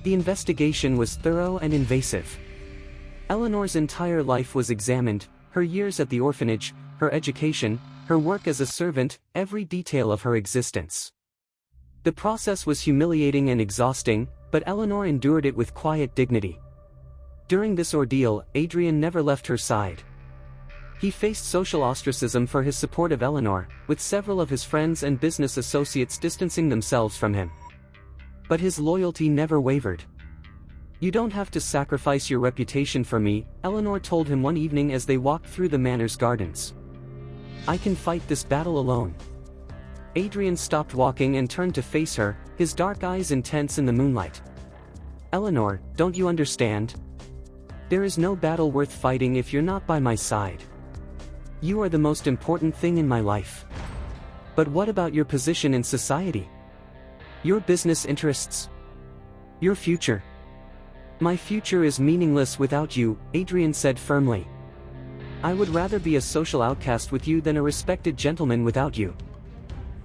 The investigation was thorough and invasive. Eleanor's entire life was examined, her years at the orphanage, her education, her work as a servant, every detail of her existence. The process was humiliating and exhausting, but Eleanor endured it with quiet dignity. During this ordeal, Adrian never left her side. He faced social ostracism for his support of Eleanor, with several of his friends and business associates distancing themselves from him. But his loyalty never wavered. "You don't have to sacrifice your reputation for me," Eleanor told him one evening as they walked through the manor's gardens. "I can fight this battle alone." Adrian stopped walking and turned to face her, his dark eyes intense in the moonlight. "Eleanor, don't you understand? There is no battle worth fighting if you're not by my side. You are the most important thing in my life. But what about your position in society? Your business interests? Your future?" "My future is meaningless without you," Adrian said firmly. "I would rather be a social outcast with you than a respected gentleman without you."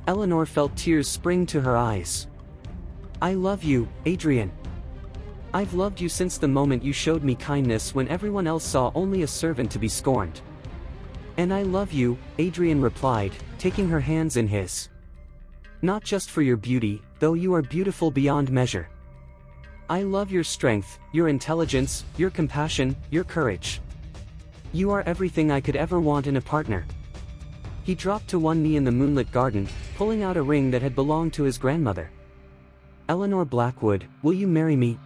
Eleanor felt tears spring to her eyes. "I love you, Adrian. I've loved you since the moment you showed me kindness when everyone else saw only a servant to be scorned." "And I love you," Adrian replied, taking her hands in his. "Not just for your beauty, though you are beautiful beyond measure. I love your strength, your intelligence, your compassion, your courage. You are everything I could ever want in a partner." He dropped to one knee in the moonlit garden, pulling out a ring that had belonged to his grandmother. "Eleanor Blackwood, will you marry me?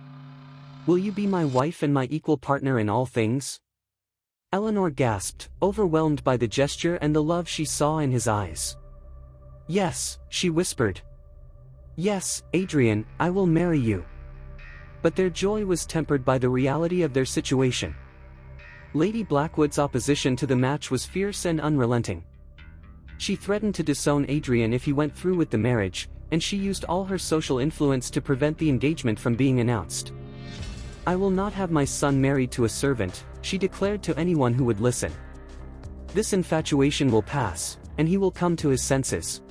Will you be my wife and my equal partner in all things?" Eleanor gasped, overwhelmed by the gesture and the love she saw in his eyes. "Yes," she whispered. "Yes, Adrian, I will marry you." But their joy was tempered by the reality of their situation. Lady Blackwood's opposition to the match was fierce and unrelenting. She threatened to disown Adrian if he went through with the marriage, and she used all her social influence to prevent the engagement from being announced. "I will not have my son married to a servant," she declared to anyone who would listen. "This infatuation will pass, and he will come to his senses."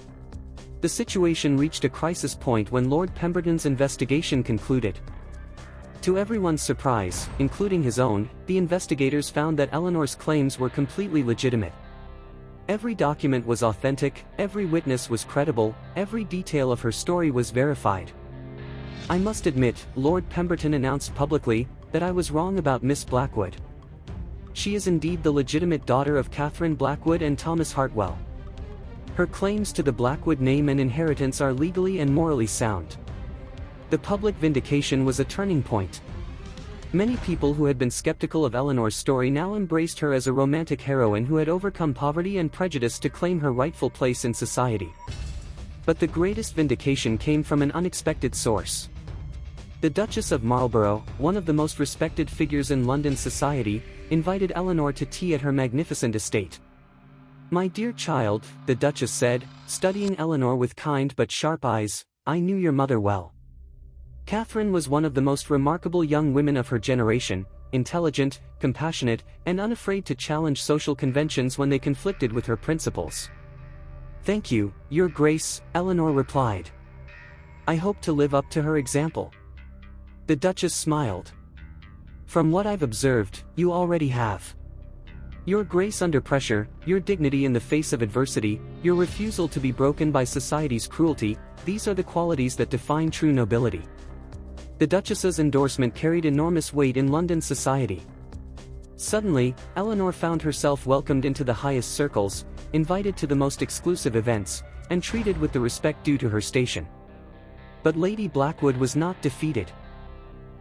The situation reached a crisis point when Lord Pemberton's investigation concluded. To everyone's surprise, including his own, the investigators found that Eleanor's claims were completely legitimate. Every document was authentic, every witness was credible, every detail of her story was verified. "I must admit," Lord Pemberton announced publicly, "that I was wrong about Miss Blackwood. She is indeed the legitimate daughter of Catherine Blackwood and Thomas Hartwell. Her claims to the Blackwood name and inheritance are legally and morally sound." The public vindication was a turning point. Many people who had been skeptical of Eleanor's story now embraced her as a romantic heroine who had overcome poverty and prejudice to claim her rightful place in society. But the greatest vindication came from an unexpected source. The Duchess of Marlborough, one of the most respected figures in London society, invited Eleanor to tea at her magnificent estate. "My dear child," the Duchess said, studying Eleanor with kind but sharp eyes, "I knew your mother well. Catherine was one of the most remarkable young women of her generation, intelligent, compassionate, and unafraid to challenge social conventions when they conflicted with her principles." "Thank you, Your Grace," Eleanor replied. "I hope to live up to her example." The Duchess smiled. "From what I've observed, you already have. Your grace under pressure, your dignity in the face of adversity, your refusal to be broken by society's cruelty, these are the qualities that define true nobility." The Duchess's endorsement carried enormous weight in London society. Suddenly, Eleanor found herself welcomed into the highest circles, invited to the most exclusive events, and treated with the respect due to her station. But Lady Blackwood was not defeated.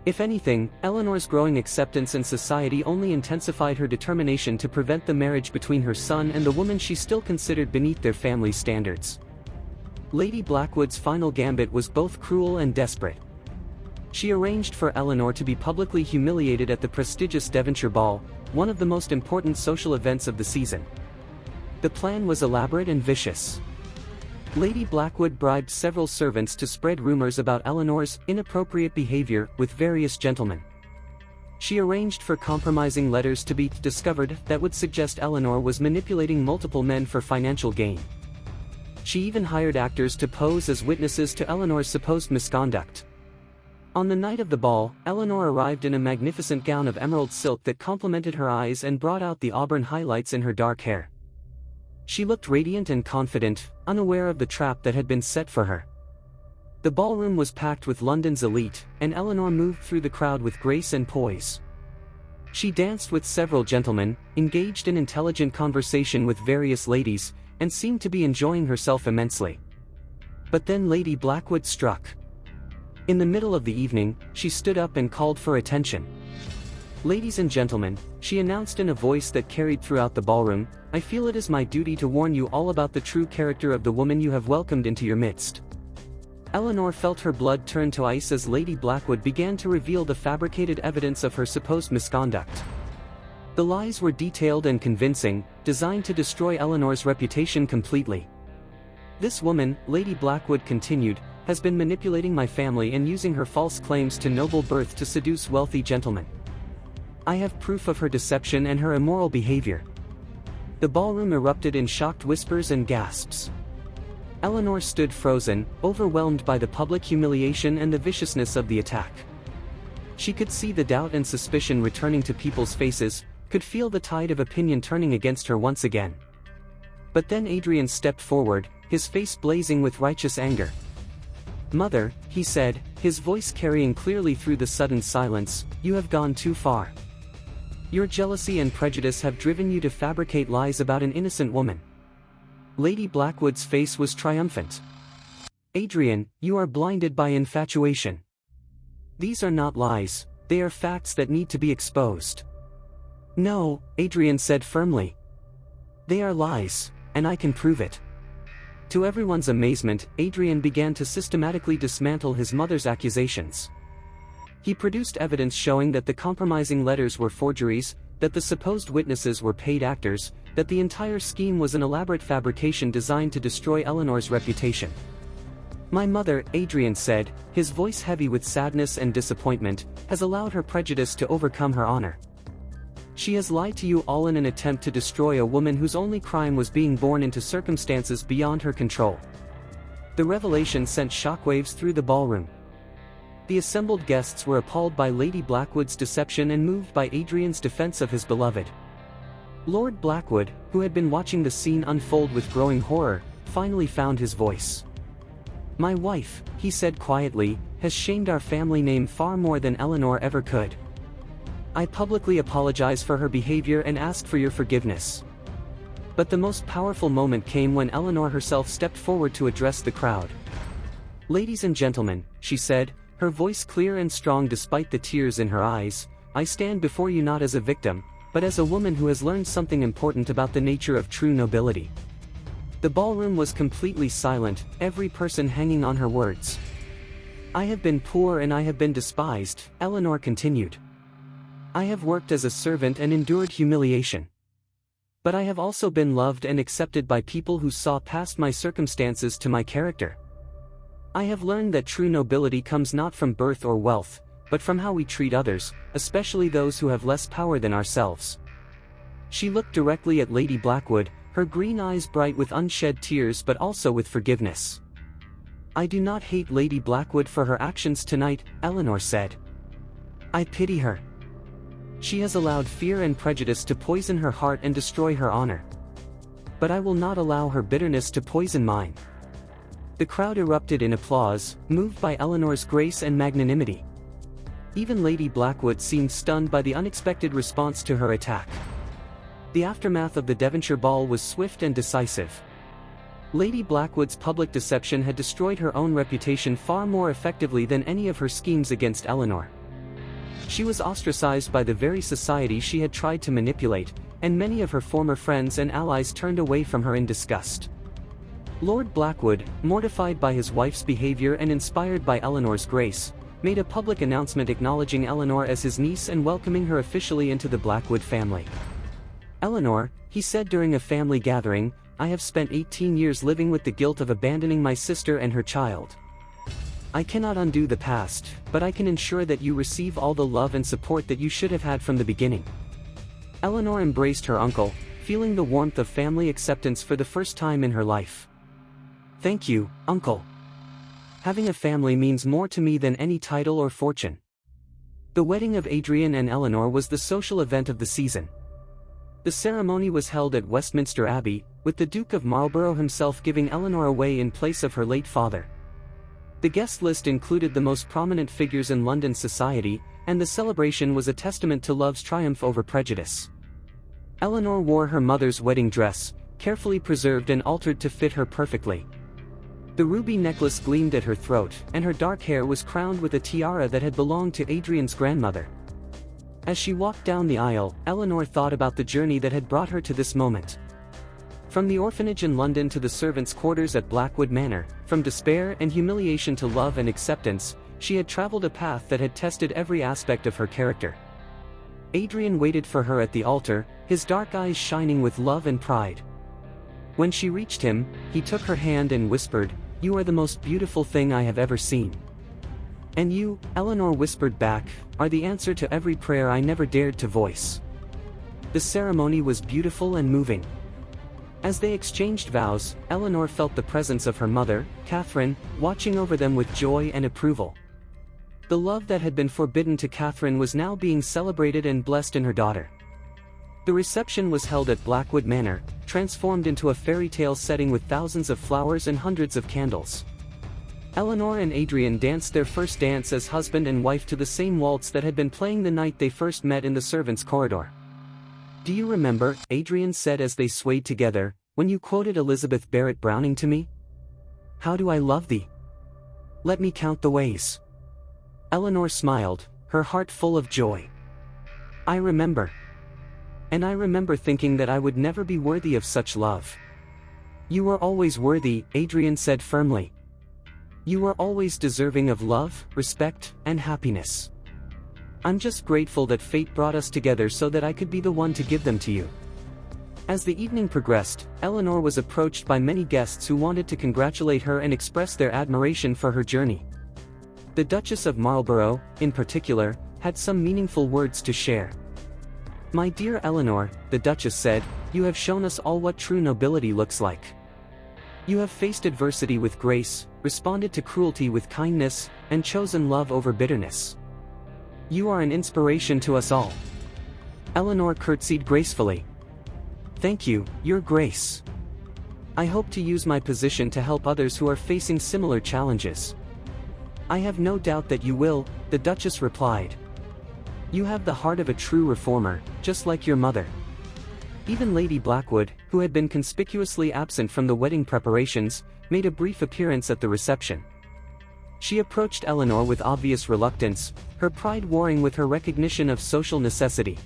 If anything, Eleanor's growing acceptance in society only intensified her determination to prevent the marriage between her son and the woman she still considered beneath their family's standards. Lady Blackwood's final gambit was both cruel and desperate. She arranged for Eleanor to be publicly humiliated at the prestigious Devonshire Ball, one of the most important social events of the season. The plan was elaborate and vicious. Lady Blackwood bribed several servants to spread rumors about Eleanor's inappropriate behavior with various gentlemen. She arranged for compromising letters to be discovered that would suggest Eleanor was manipulating multiple men for financial gain. She even hired actors to pose as witnesses to Eleanor's supposed misconduct. On the night of the ball, Eleanor arrived in a magnificent gown of emerald silk that complemented her eyes and brought out the auburn highlights in her dark hair. She looked radiant and confident, unaware of the trap that had been set for her. The ballroom was packed with London's elite, and Eleanor moved through the crowd with grace and poise. She danced with several gentlemen, engaged in intelligent conversation with various ladies, and seemed to be enjoying herself immensely. But then Lady Blackwood struck. In the middle of the evening, she stood up and called for attention. "Ladies and gentlemen," she announced in a voice that carried throughout the ballroom, "I feel it is my duty to warn you all about the true character of the woman you have welcomed into your midst." Eleanor felt her blood turn to ice as Lady Blackwood began to reveal the fabricated evidence of her supposed misconduct. The lies were detailed and convincing, designed to destroy Eleanor's reputation completely. "This woman," Lady Blackwood continued, "has been manipulating my family and using her false claims to noble birth to seduce wealthy gentlemen. I have proof of her deception and her immoral behavior." The ballroom erupted in shocked whispers and gasps. Eleanor stood frozen, overwhelmed by the public humiliation and the viciousness of the attack. She could see the doubt and suspicion returning to people's faces, could feel the tide of opinion turning against her once again. But then Adrian stepped forward, his face blazing with righteous anger. "Mother," he said, his voice carrying clearly through the sudden silence, "you have gone too far. Your jealousy and prejudice have driven you to fabricate lies about an innocent woman." Lady Blackwood's face was triumphant. "Adrian, you are blinded by infatuation. These are not lies, they are facts that need to be exposed." "No," Adrian said firmly. "They are lies, and I can prove it." To everyone's amazement, Adrian began to systematically dismantle his mother's accusations. He produced evidence showing that the compromising letters were forgeries, that the supposed witnesses were paid actors, that the entire scheme was an elaborate fabrication designed to destroy Eleanor's reputation. "My mother," Adrian said, his voice heavy with sadness and disappointment, "has allowed her prejudice to overcome her honor. She has lied to you all in an attempt to destroy a woman whose only crime was being born into circumstances beyond her control." The revelation sent shockwaves through the ballroom. The assembled guests were appalled by Lady Blackwood's deception and moved by Adrian's defense of his beloved. Lord Blackwood, who had been watching the scene unfold with growing horror, finally found his voice. "My wife," he said quietly, "has shamed our family name far more than Eleanor ever could. I publicly apologize for her behavior and ask for your forgiveness." But the most powerful moment came when Eleanor herself stepped forward to address the crowd. "Ladies and gentlemen," she said, her voice clear and strong despite the tears in her eyes, "I stand before you not as a victim, but as a woman who has learned something important about the nature of true nobility." The ballroom was completely silent, every person hanging on her words. "I have been poor and I have been despised," Eleanor continued. "I have worked as a servant and endured humiliation. But I have also been loved and accepted by people who saw past my circumstances to my character. I have learned that true nobility comes not from birth or wealth, but from how we treat others, especially those who have less power than ourselves." She looked directly at Lady Blackwood, her green eyes bright with unshed tears but also with forgiveness. "I do not hate Lady Blackwood for her actions tonight," Eleanor said. "I pity her. She has allowed fear and prejudice to poison her heart and destroy her honor. But I will not allow her bitterness to poison mine." The crowd erupted in applause, moved by Eleanor's grace and magnanimity. Even Lady Blackwood seemed stunned by the unexpected response to her attack. The aftermath of the Devonshire ball was swift and decisive. Lady Blackwood's public deception had destroyed her own reputation far more effectively than any of her schemes against Eleanor. She was ostracized by the very society she had tried to manipulate, and many of her former friends and allies turned away from her in disgust. Lord Blackwood, mortified by his wife's behavior and inspired by Eleanor's grace, made a public announcement acknowledging Eleanor as his niece and welcoming her officially into the Blackwood family. "Eleanor," he said during a family gathering, "I have spent 18 years living with the guilt of abandoning my sister and her child. I cannot undo the past, but I can ensure that you receive all the love and support that you should have had from the beginning." Eleanor embraced her uncle, feeling the warmth of family acceptance for the first time in her life. "Thank you, uncle. Having a family means more to me than any title or fortune." The wedding of Adrian and Eleanor was the social event of the season. The ceremony was held at Westminster Abbey, with the Duke of Marlborough himself giving Eleanor away in place of her late father. The guest list included the most prominent figures in London society, and the celebration was a testament to love's triumph over prejudice. Eleanor wore her mother's wedding dress, carefully preserved and altered to fit her perfectly. The ruby necklace gleamed at her throat, and her dark hair was crowned with a tiara that had belonged to Adrian's grandmother. As she walked down the aisle, Eleanor thought about the journey that had brought her to this moment. From the orphanage in London to the servants' quarters at Blackwood Manor, from despair and humiliation to love and acceptance, she had traveled a path that had tested every aspect of her character. Adrian waited for her at the altar, his dark eyes shining with love and pride. When she reached him, he took her hand and whispered, "You are the most beautiful thing I have ever seen." "And you," Eleanor whispered back, "are the answer to every prayer I never dared to voice." The ceremony was beautiful and moving. As they exchanged vows, Eleanor felt the presence of her mother, Catherine, watching over them with joy and approval. The love that had been forbidden to Catherine was now being celebrated and blessed in her daughter. The reception was held at Blackwood Manor, transformed into a fairy tale setting with thousands of flowers and hundreds of candles. Eleanor and Adrian danced their first dance as husband and wife to the same waltz that had been playing the night they first met in the servants' corridor. "Do you remember," Adrian said as they swayed together, "when you quoted Elizabeth Barrett Browning to me? 'How do I love thee? Let me count the ways.'" Eleanor smiled, her heart full of joy. "I remember. And I remember thinking that I would never be worthy of such love." "You are always worthy," Adrian said firmly. "You are always deserving of love, respect, and happiness. I'm just grateful that fate brought us together so that I could be the one to give them to you." As the evening progressed, Eleanor was approached by many guests who wanted to congratulate her and express their admiration for her journey. The Duchess of Marlborough, in particular, had some meaningful words to share. "My dear Eleanor," the Duchess said, "you have shown us all what true nobility looks like. You have faced adversity with grace, responded to cruelty with kindness, and chosen love over bitterness. You are an inspiration to us all." Eleanor curtsied gracefully. "Thank you, Your Grace. I hope to use my position to help others who are facing similar challenges." "I have no doubt that you will," the Duchess replied. "You have the heart of a true reformer, just like your mother." Even Lady Blackwood, who had been conspicuously absent from the wedding preparations, made a brief appearance at the reception. She approached Eleanor with obvious reluctance, her pride warring with her recognition of social necessity.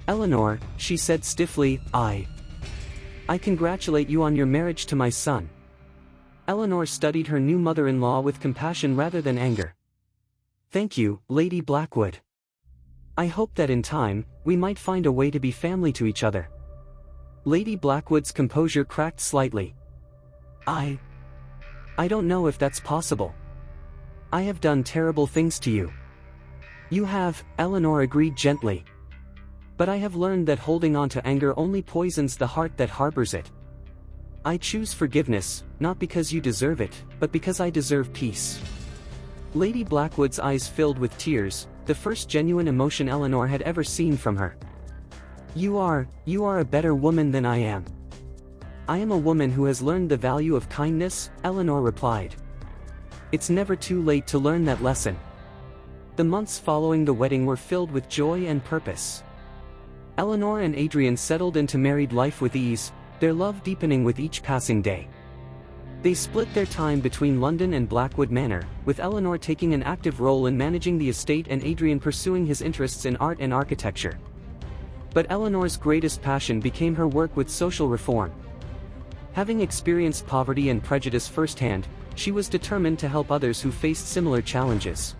"Eleanor," she said stiffly, I congratulate you on your marriage to my son." Eleanor studied her new mother-in-law with compassion rather than anger. "Thank you, Lady Blackwood. I hope that in time, we might find a way to be family to each other." Lady Blackwood's composure cracked slightly. I don't know if that's possible. I have done terrible things to you." "You have," Eleanor agreed gently. "But I have learned that holding on to anger only poisons the heart that harbors it. I choose forgiveness, not because you deserve it, but because I deserve peace." Lady Blackwood's eyes filled with tears, the first genuine emotion Eleanor had ever seen from her. You are a better woman than I am." "I am a woman who has learned the value of kindness," Eleanor replied. "It's never too late to learn that lesson." The months following the wedding were filled with joy and purpose. Eleanor and Adrian settled into married life with ease, their love deepening with each passing day. They split their time between London and Blackwood Manor, with Eleanor taking an active role in managing the estate and Adrian pursuing his interests in art and architecture. But Eleanor's greatest passion became her work with social reform. Having experienced poverty and prejudice firsthand, she was determined to help others who faced similar challenges.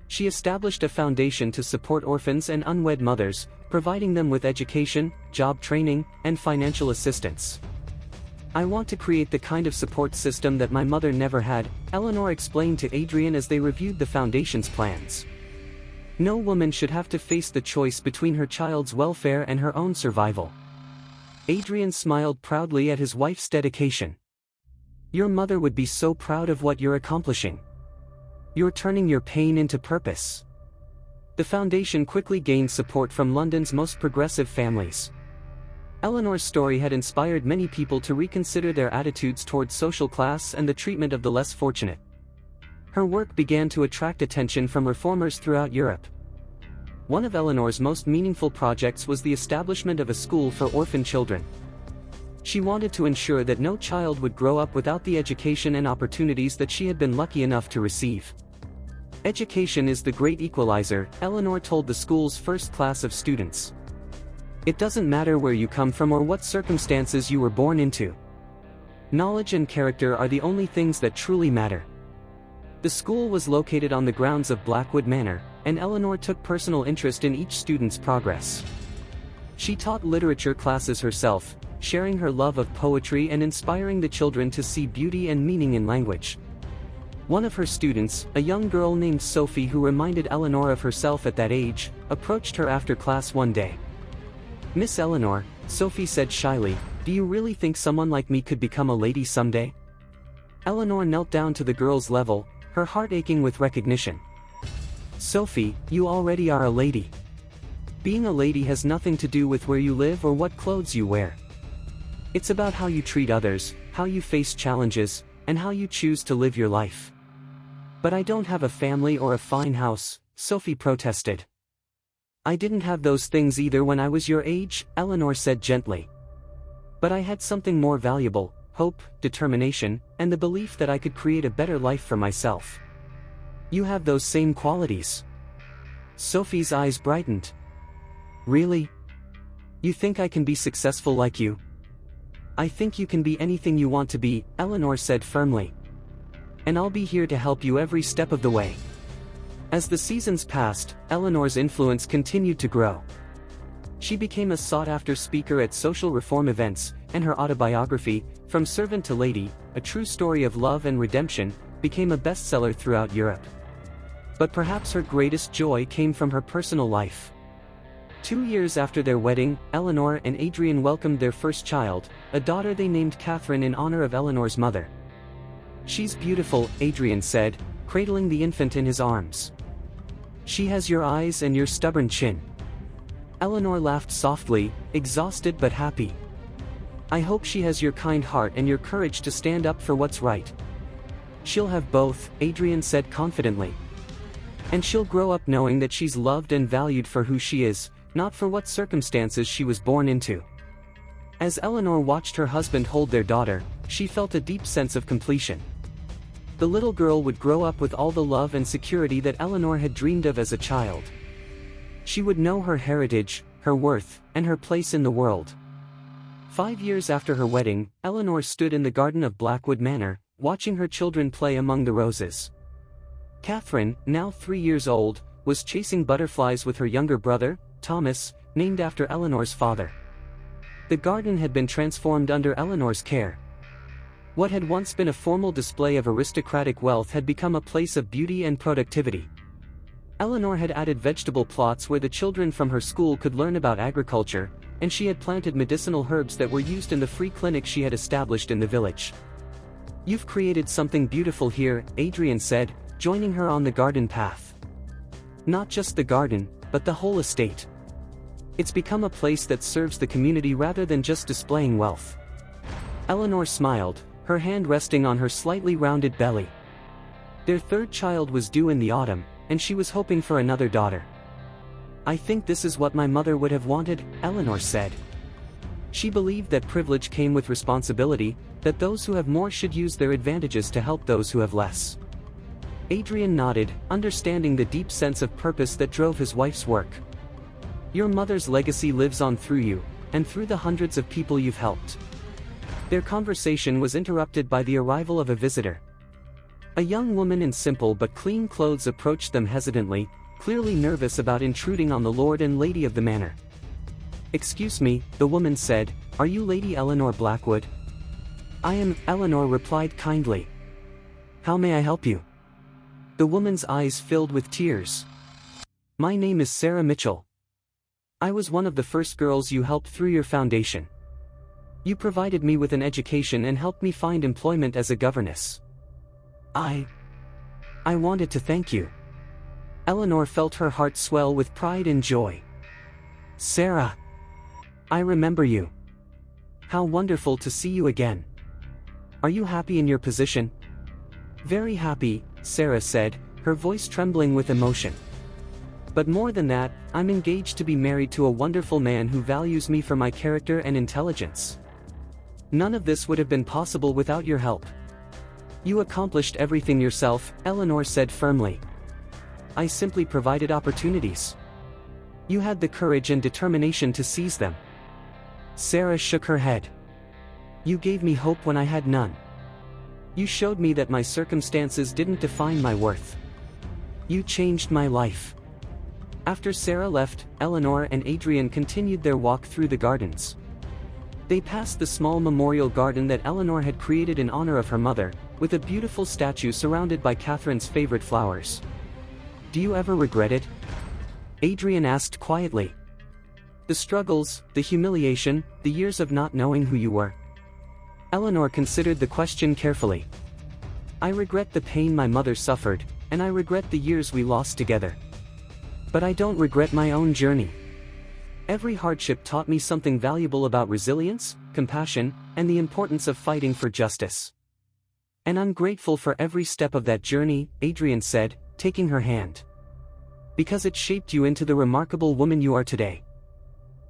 She established a foundation to support orphans and unwed mothers, providing them with education, job training, and financial assistance. "I want to create the kind of support system that my mother never had," Eleanor explained to Adrian as they reviewed the foundation's plans. No woman should have to face the choice between her child's welfare and her own survival. Adrian smiled proudly at his wife's dedication. "Your mother would be so proud of what you're accomplishing. You're turning your pain into purpose." The foundation quickly gained support from London's most progressive families. Eleanor's story had inspired many people to reconsider their attitudes towards social class and the treatment of the less fortunate. Her work began to attract attention from reformers throughout Europe. One of Eleanor's most meaningful projects was the establishment of a school for orphan children. She wanted to ensure that no child would grow up without the education and opportunities that she had been lucky enough to receive. "Education is the great equalizer," Eleanor told the school's first class of students. "It doesn't matter where you come from or what circumstances you were born into. Knowledge and character are the only things that truly matter." The school was located on the grounds of Blackwood Manor, and Eleanor took personal interest in each student's progress. She taught literature classes herself, sharing her love of poetry and inspiring the children to see beauty and meaning in language. One of her students, a young girl named Sophie who reminded Eleanor of herself at that age, approached her after class one day. "Miss Eleanor," Sophie said shyly, "do you really think someone like me could become a lady someday?" Eleanor knelt down to the girl's level, her heart aching with recognition. "Sophie, you already are a lady. Being a lady has nothing to do with where you live or what clothes you wear. It's about how you treat others, how you face challenges, and how you choose to live your life." "But I don't have a family or a fine house," Sophie protested. "I didn't have those things either when I was your age," Eleanor said gently. "But I had something more valuable: hope, determination, and the belief that I could create a better life for myself. You have those same qualities." Sophie's eyes brightened. "Really? You think I can be successful like you?" "I think you can be anything you want to be," Eleanor said firmly. "And I'll be here to help you every step of the way." As the seasons passed, Eleanor's influence continued to grow. She became a sought-after speaker at social reform events, and her autobiography, From Servant to Lady, A True Story of Love and Redemption, became a bestseller throughout Europe. But perhaps her greatest joy came from her personal life. 2 years after their wedding, Eleanor and Adrian welcomed their first child, a daughter they named Catherine in honor of Eleanor's mother. "She's beautiful," Adrian said, cradling the infant in his arms. "She has your eyes and your stubborn chin." Eleanor laughed softly, exhausted but happy. "I hope she has your kind heart and your courage to stand up for what's right." "She'll have both," Adrian said confidently. "And she'll grow up knowing that she's loved and valued for who she is, not for what circumstances she was born into." As Eleanor watched her husband hold their daughter, she felt a deep sense of completion. The little girl would grow up with all the love and security that Eleanor had dreamed of as a child. She would know her heritage, her worth, and her place in the world. 5 years after her wedding, Eleanor stood in the garden of Blackwood Manor, watching her children play among the roses. Catherine, now 3 years old, was chasing butterflies with her younger brother, Thomas, named after Eleanor's father. The garden had been transformed under Eleanor's care. What had once been a formal display of aristocratic wealth had become a place of beauty and productivity. Eleanor had added vegetable plots where the children from her school could learn about agriculture, and she had planted medicinal herbs that were used in the free clinic she had established in the village. "You've created something beautiful here," Adrian said, joining her on the garden path. "Not just the garden, but the whole estate. It's become a place that serves the community rather than just displaying wealth." Eleanor smiled, her hand resting on her slightly rounded belly. Their third child was due in the autumn, and she was hoping for another daughter. "I think this is what my mother would have wanted," Eleanor said. She believed that privilege came with responsibility, that those who have more should use their advantages to help those who have less. Adrian nodded, understanding the deep sense of purpose that drove his wife's work. Your mother's legacy lives on through you, and through the hundreds of people you've helped. Their conversation was interrupted by the arrival of a visitor. A young woman in simple but clean clothes approached them hesitantly, clearly nervous about intruding on the lord and lady of the manor. "Excuse me," the woman said, "are you Lady Eleanor Blackwood?" "I am," Eleanor replied kindly. "How may I help you?" The woman's eyes filled with tears. "My name is Sarah Mitchell. I was one of the first girls you helped through your foundation. You provided me with an education and helped me find employment as a governess. I wanted to thank you." Eleanor felt her heart swell with pride and joy. "Sarah, I remember you. How wonderful to see you again. Are you happy in your position?" "Very happy," Sarah said, her voice trembling with emotion. "But more than that, I'm engaged to be married to a wonderful man who values me for my character and intelligence. None of this would have been possible without your help." "You accomplished everything yourself," Eleanor said firmly. "I simply provided opportunities. You had the courage and determination to seize them." Sarah shook her head. "You gave me hope when I had none. You showed me that my circumstances didn't define my worth. You changed my life." After Sarah left, Eleanor and Adrian continued their walk through the gardens. They passed the small memorial garden that Eleanor had created in honor of her mother, with a beautiful statue surrounded by Catherine's favorite flowers. "Do you ever regret it?" Adrian asked quietly. "The struggles, the humiliation, the years of not knowing who you were?" Eleanor considered the question carefully. "I regret the pain my mother suffered, and I regret the years we lost together. But I don't regret my own journey. Every hardship taught me something valuable about resilience, compassion, and the importance of fighting for justice. And I'm grateful for every step of that journey," Adrian said, taking her hand. "Because it shaped you into the remarkable woman you are today."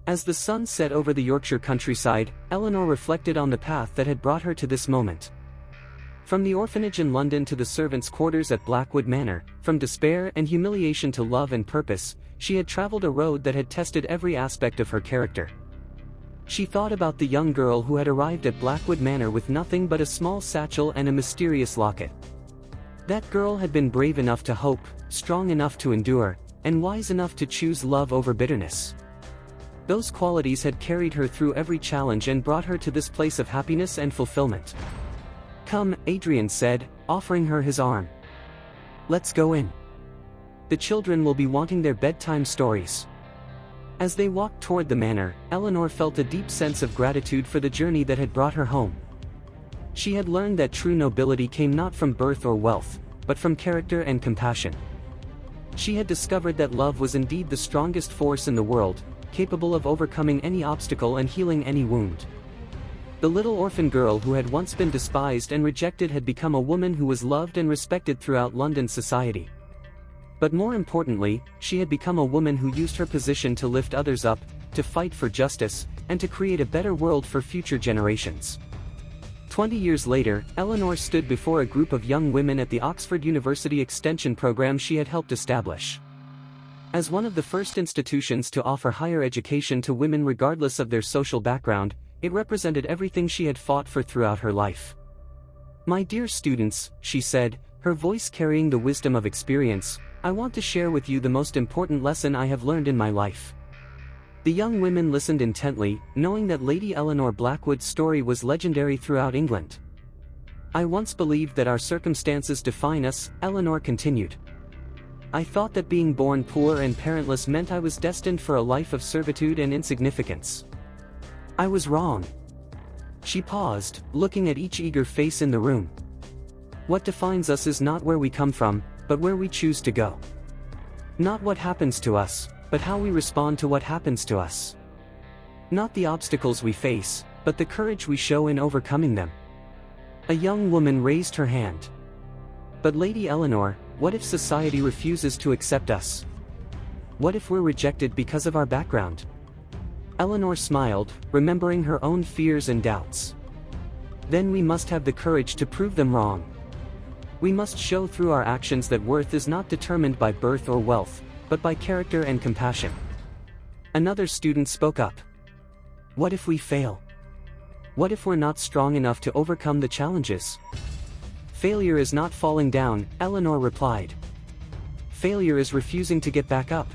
As the sun set over the Yorkshire countryside, Eleanor reflected on the path that had brought her to this moment. From the orphanage in London to the servants' quarters at Blackwood Manor, from despair and humiliation to love and purpose, she had traveled a road that had tested every aspect of her character. She thought about the young girl who had arrived at Blackwood Manor with nothing but a small satchel and a mysterious locket. That girl had been brave enough to hope, strong enough to endure, and wise enough to choose love over bitterness. Those qualities had carried her through every challenge and brought her to this place of happiness and fulfillment. "Come," Adrian said, offering her his arm. "Let's go in. The children will be wanting their bedtime stories." As they walked toward the manor, Eleanor felt a deep sense of gratitude for the journey that had brought her home. She had learned that true nobility came not from birth or wealth, but from character and compassion. She had discovered that love was indeed the strongest force in the world, capable of overcoming any obstacle and healing any wound. The little orphan girl who had once been despised and rejected had become a woman who was loved and respected throughout London society. But more importantly, she had become a woman who used her position to lift others up, to fight for justice, and to create a better world for future generations. 20 years later, Eleanor stood before a group of young women at the Oxford University Extension program she had helped establish. As one of the first institutions to offer higher education to women regardless of their social background, it represented everything she had fought for throughout her life. "My dear students," she said, her voice carrying the wisdom of experience, "I want to share with you the most important lesson I have learned in my life." The young women listened intently, knowing that Lady Eleanor Blackwood's story was legendary throughout England. "I once believed that our circumstances define us," Eleanor continued. "I thought that being born poor and parentless meant I was destined for a life of servitude and insignificance. I was wrong." She paused, looking at each eager face in the room. "What defines us is not where we come from, but where we choose to go. Not what happens to us, but how we respond to what happens to us. Not the obstacles we face, but the courage we show in overcoming them." A young woman raised her hand. "But Lady Eleanor, what if society refuses to accept us? What if we're rejected because of our background?" Eleanor smiled, remembering her own fears and doubts. then we must have the courage to prove them wrong. We must show through our actions that worth is not determined by birth or wealth, but by character and compassion. Another student spoke up. What if we fail? What if we're not strong enough to overcome the challenges? Failure is not falling down, Eleanor replied. Failure is refusing to get back up.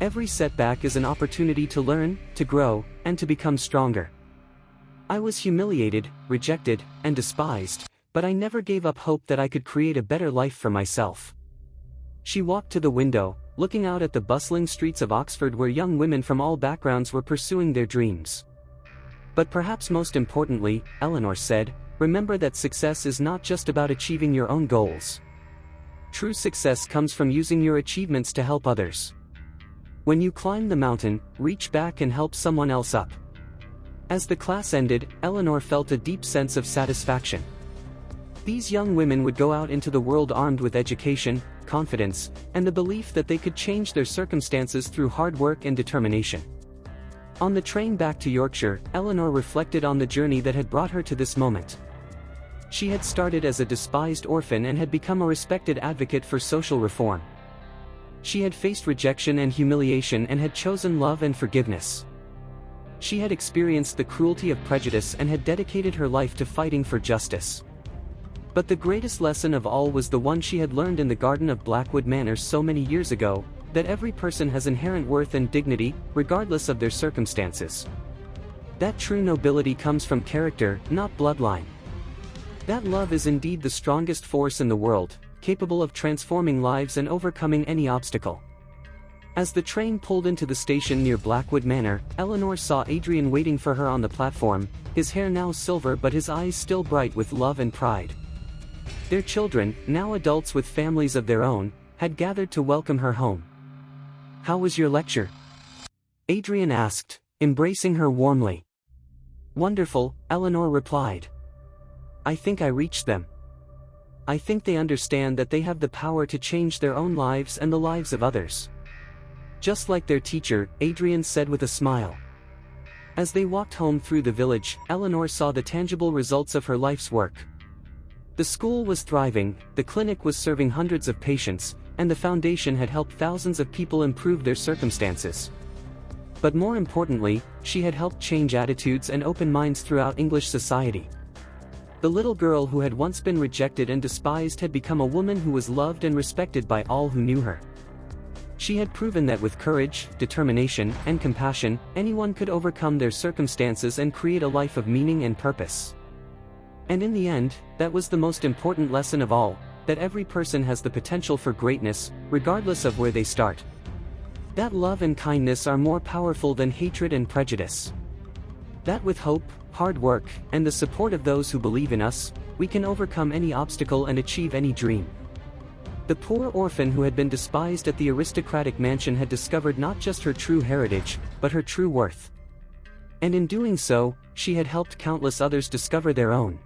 Every setback is an opportunity to learn, to grow, and to become stronger. I was humiliated, rejected, and despised, but I never gave up hope that I could create a better life for myself. She walked to the window, looking out at the bustling streets of Oxford where young women from all backgrounds were pursuing their dreams. But perhaps most importantly, Eleanor said, remember that success is not just about achieving your own goals. True success comes from using your achievements to help others. When you climb the mountain, reach back and help someone else up. As the class ended, Eleanor felt a deep sense of satisfaction. These young women would go out into the world armed with education, confidence, and the belief that they could change their circumstances through hard work and determination. On the train back to Yorkshire, Eleanor reflected on the journey that had brought her to this moment. She had started as a despised orphan and had become a respected advocate for social reform. She had faced rejection and humiliation and had chosen love and forgiveness. She had experienced the cruelty of prejudice and had dedicated her life to fighting for justice. But the greatest lesson of all was the one she had learned in the garden of Blackwood Manor so many years ago, that every person has inherent worth and dignity, regardless of their circumstances. That true nobility comes from character, not bloodline. That love is indeed the strongest force in the world, capable of transforming lives and overcoming any obstacle. As the train pulled into the station near Blackwood Manor, Eleanor saw Adrian waiting for her on the platform, his hair now silver but his eyes still bright with love and pride. Their children, now adults with families of their own, had gathered to welcome her home. How was your lecture? Adrian asked, embracing her warmly. Wonderful, Eleanor replied. I think I reached them. I think they understand that they have the power to change their own lives and the lives of others. Just like their teacher, Adrian said with a smile. As they walked home through the village, Eleanor saw the tangible results of her life's work. The school was thriving, the clinic was serving hundreds of patients, and the foundation had helped thousands of people improve their circumstances. But more importantly, she had helped change attitudes and open minds throughout English society. The little girl who had once been rejected and despised had become a woman who was loved and respected by all who knew her. She had proven that with courage, determination, and compassion, anyone could overcome their circumstances and create a life of meaning and purpose. And in the end, that was the most important lesson of all, that every person has the potential for greatness, regardless of where they start. That love and kindness are more powerful than hatred and prejudice. That with hope, hard work, and the support of those who believe in us, we can overcome any obstacle and achieve any dream. The poor orphan who had been despised at the aristocratic mansion had discovered not just her true heritage, but her true worth. And in doing so, she had helped countless others discover their own.